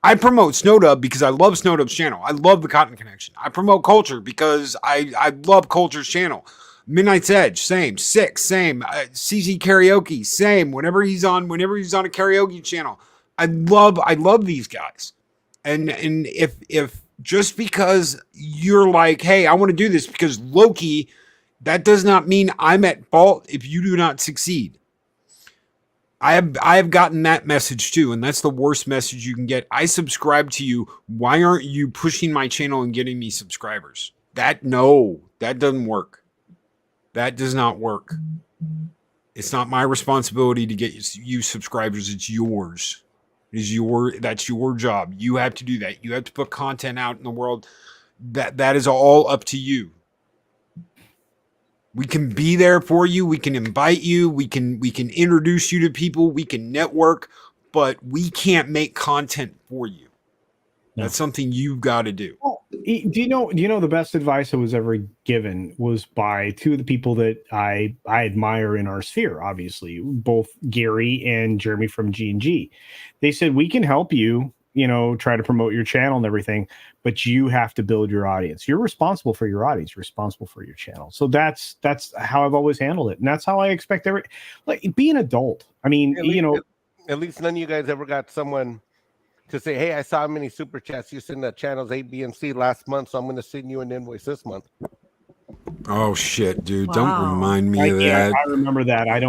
I promote Snowdub because I love Snowdub's channel. I love the Cotton Connection. I promote Culture because I love Culture's channel. Midnight's Edge, same. Six, same. CZ Karaoke, same. Whenever he's on a karaoke channel, I love these guys. And if just because you're like, hey, I want to do this because Loki, that does not mean I'm at fault if you do not succeed. I have gotten that message too, and that's the worst message you can get. I subscribe to you. Why aren't you pushing my channel and getting me subscribers? That doesn't work. That does not work. It's not my responsibility to get you subscribers. It's yours. That's your job. You have to do that. You have to put content out in the world. That is all up to you. We can be there for you. We can invite you. We can introduce you to people. We can network, but we can't make content for you. That's something you've got to do. Well, do you know the best advice I was ever given was by two of the people that I admire in our sphere, obviously, both Gary and Jeremy from G&G. They said, we can help you, try to promote your channel and everything, but you have to build your audience. You're responsible for your audience. You're responsible for your channel. So that's how I've always handled it. And that's how I expect be an adult. I mean, at least none of you guys ever got someone to say, hey, I saw how many super chats you sent at channels A, B, and C last month, so I'm going to send you an invoice this month. Oh shit, dude! Wow. Don't remind me of that. I remember that. I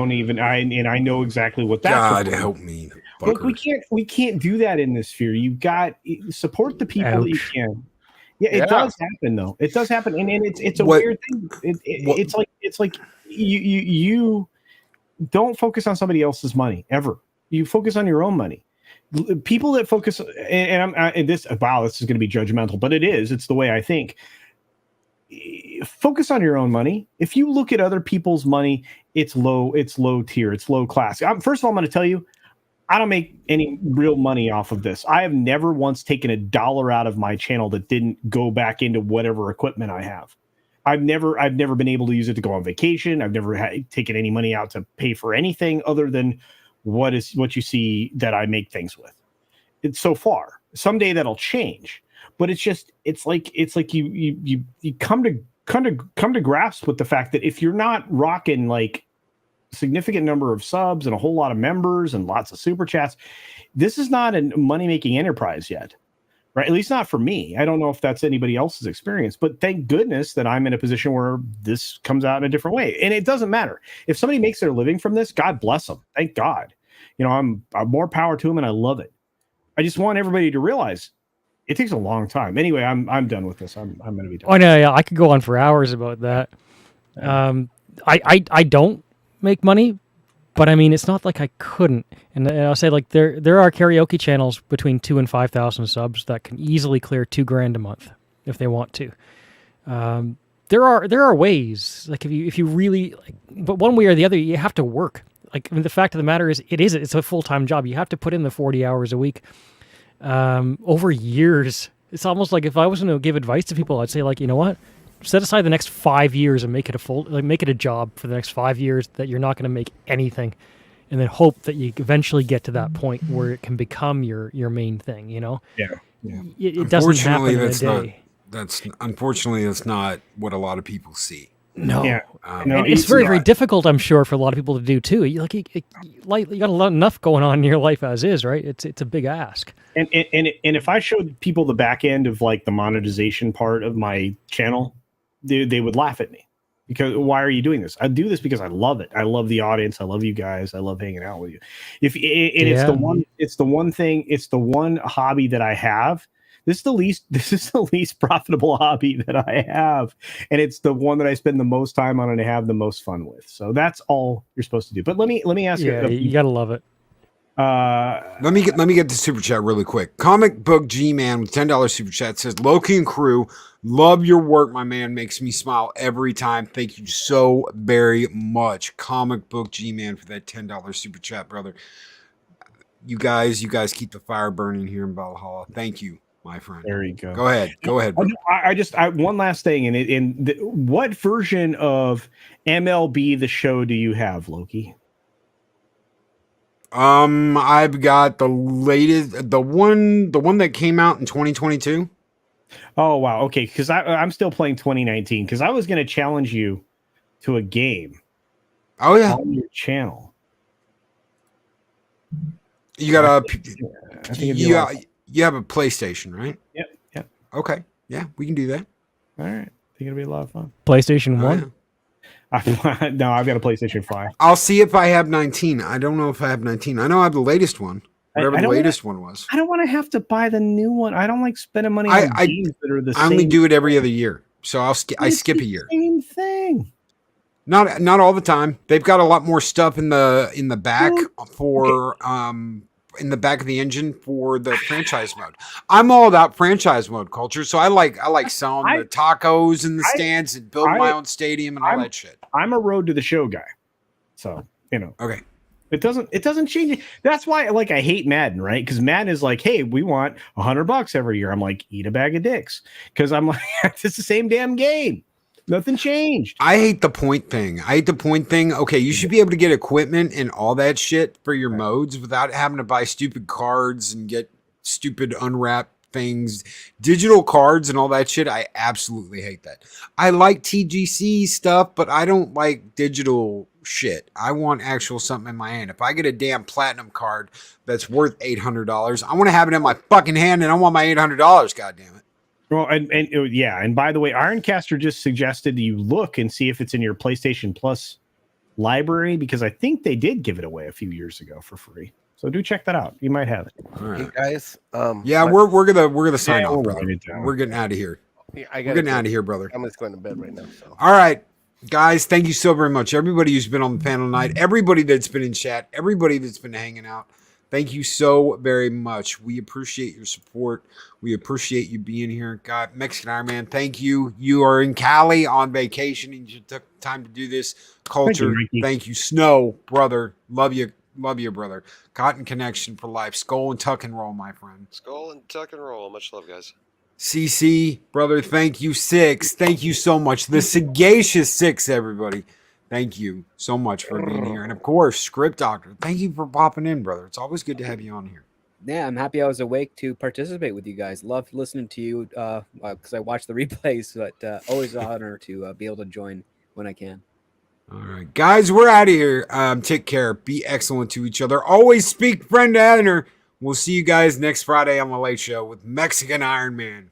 know exactly what that. God help me. Look, we can't do that in this sphere. You've got support the people that you can. Yeah, it does happen though. It does happen, and it's a weird thing. It's like you don't focus on somebody else's money ever. You focus on your own money. People that focus, this is going to be judgmental, but it's the way I think. Focus on your own money. If you look at other people's money, it's low tier, it's low class. First of all, I'm going to tell you, I don't make any real money off of this. I have never once taken $1 out of my channel that didn't go back into whatever equipment I have. I've never been able to use it to go on vacation. I've never taken any money out to pay for anything other than what you see that I make things with. It's so far. Someday that'll change, but it's like you come to grasp with the fact that if you're not rocking like significant number of subs and a whole lot of members and lots of super chats, this is not a money-making enterprise yet, right? At least not for me. I don't know if that's anybody else's experience, but thank goodness that I'm in a position where this comes out in a different way. And it doesn't matter. If somebody makes their living from this, God bless them. Thank God. I'm more power to them, and I love it. I just want everybody to realize it takes a long time. Anyway, I'm done with this. I'm going to be done. Oh no, yeah, I could go on for hours about that. I don't make money, but I mean, it's not like I couldn't. And I'll say like there are karaoke channels between 2,000 and 5,000 subs that can easily clear $2,000 a month if they want to. There are ways, like if you really like, but one way or the other, you have to work. Like, I mean, the fact of the matter is, it's a full-time job. You have to put in the 40 hours a week over years. It's almost like if I was going to give advice to people, I'd say like, you know what? Set aside the next 5 years and make it a job for the next 5 years that you're not going to make anything, and then hope that you eventually get to that point where it can become your main thing. Yeah. It doesn't happen in a day. Unfortunately, that's not what a lot of people see. No, and it's very, very difficult, I'm sure, for a lot of people to do too. You got enough going on in your life as is, right? It's a big ask. And if I showed people the back end of like the monetization part of my channel, they would laugh at me because why are you doing this? I do this because I love it. I love the audience. I love you guys. I love hanging out with you. It's the one hobby that I have. This is the least profitable hobby that I have, and it's the one that I spend the most time on and I have the most fun with. So that's all you're supposed to do. But let me ask you. You gotta love it. Let me get the super chat really quick. Comic Book G Man with $10 super chat says, Loki and crew, love your work, my man. Makes me smile every time. Thank you so very much. Comic Book G Man for that $10 super chat, brother. You guys keep the fire burning here in Valhalla. Thank you, my friend. There you go. Go ahead, brother. I one last thing, and what version of MLB The Show do you have, Loki? I've got the latest, the one that came out in 2022. Oh wow, okay, because I'm still playing 2019 because I was going to challenge you to a game. Oh yeah, on your channel. You got I think you have a PlayStation, right? Yep. Okay, yeah, we can do that. All right, I think it'll be a lot of fun. PlayStation 1? Yeah. No, I've got a PlayStation 5. I'll see if I have 19. I don't know if I have 19. I know I have the latest one. Whatever the latest one was. I don't want to have to buy the new one. I don't like spending money on games that are the same. I only do it every other year. So I skip a year. Same thing. Not all the time. They've got a lot more stuff in the back for in the back of the engine for the franchise mode. I'm all about franchise mode culture, so I like selling the tacos in the stands and building my own stadium and all that shit. I'm a road to the show guy, so Okay. It doesn't change it. That's why I hate Madden, right? Because Madden is like, hey, we want $100 every year. I'm like, eat a bag of dicks, because I'm like, it's the same damn game. Nothing changed. I hate the point thing. Okay, you should be able to get equipment and all that shit for your modes without having to buy stupid cards and get stupid unwrapped things. Digital cards and all that shit, I absolutely hate that. I like TGC stuff, but I don't like digital shit. I want actual something in my hand. If I get a damn platinum card that's worth $800, I want to have it in my fucking hand, and I want my $800, goddamn it. Well, and by the way, Ironcaster just suggested you look and see if it's in your PlayStation Plus library, because I think they did give it away a few years ago for free. So do check that out. You might have it. All right. Hey guys, we're gonna sign off, brother. We're We're getting out of here. we're getting out of here, brother. I'm just going to bed right now. So. All right, guys, thank you so very much. Everybody who's been on the panel tonight, everybody that's been in chat, everybody that's been hanging out. Thank you so very much. We appreciate your support. We appreciate you being here. God, Mexican Ironman, thank you. You are in Cali on vacation and you took time to do this. Culture, thank you. Snow, brother, love you, brother. Cotton Connection for life. Skull and tuck and roll, my friend. Skull and tuck and roll. Much love, guys. CC, brother, thank you. Six, thank you so much. The sagacious Six, everybody. Thank you so much for being here. And of course, Script Doctor, thank you for popping in, brother. It's always good to have you on here. Yeah, I'm happy I was awake to participate with you guys. Love listening to you because I watch the replays, but always an honor to be able to join when I can. All right, guys, we're out of here. Take care. Be excellent to each other. Always speak friend to other. We'll see you guys next Friday on the Late Show with Mexican Ironman.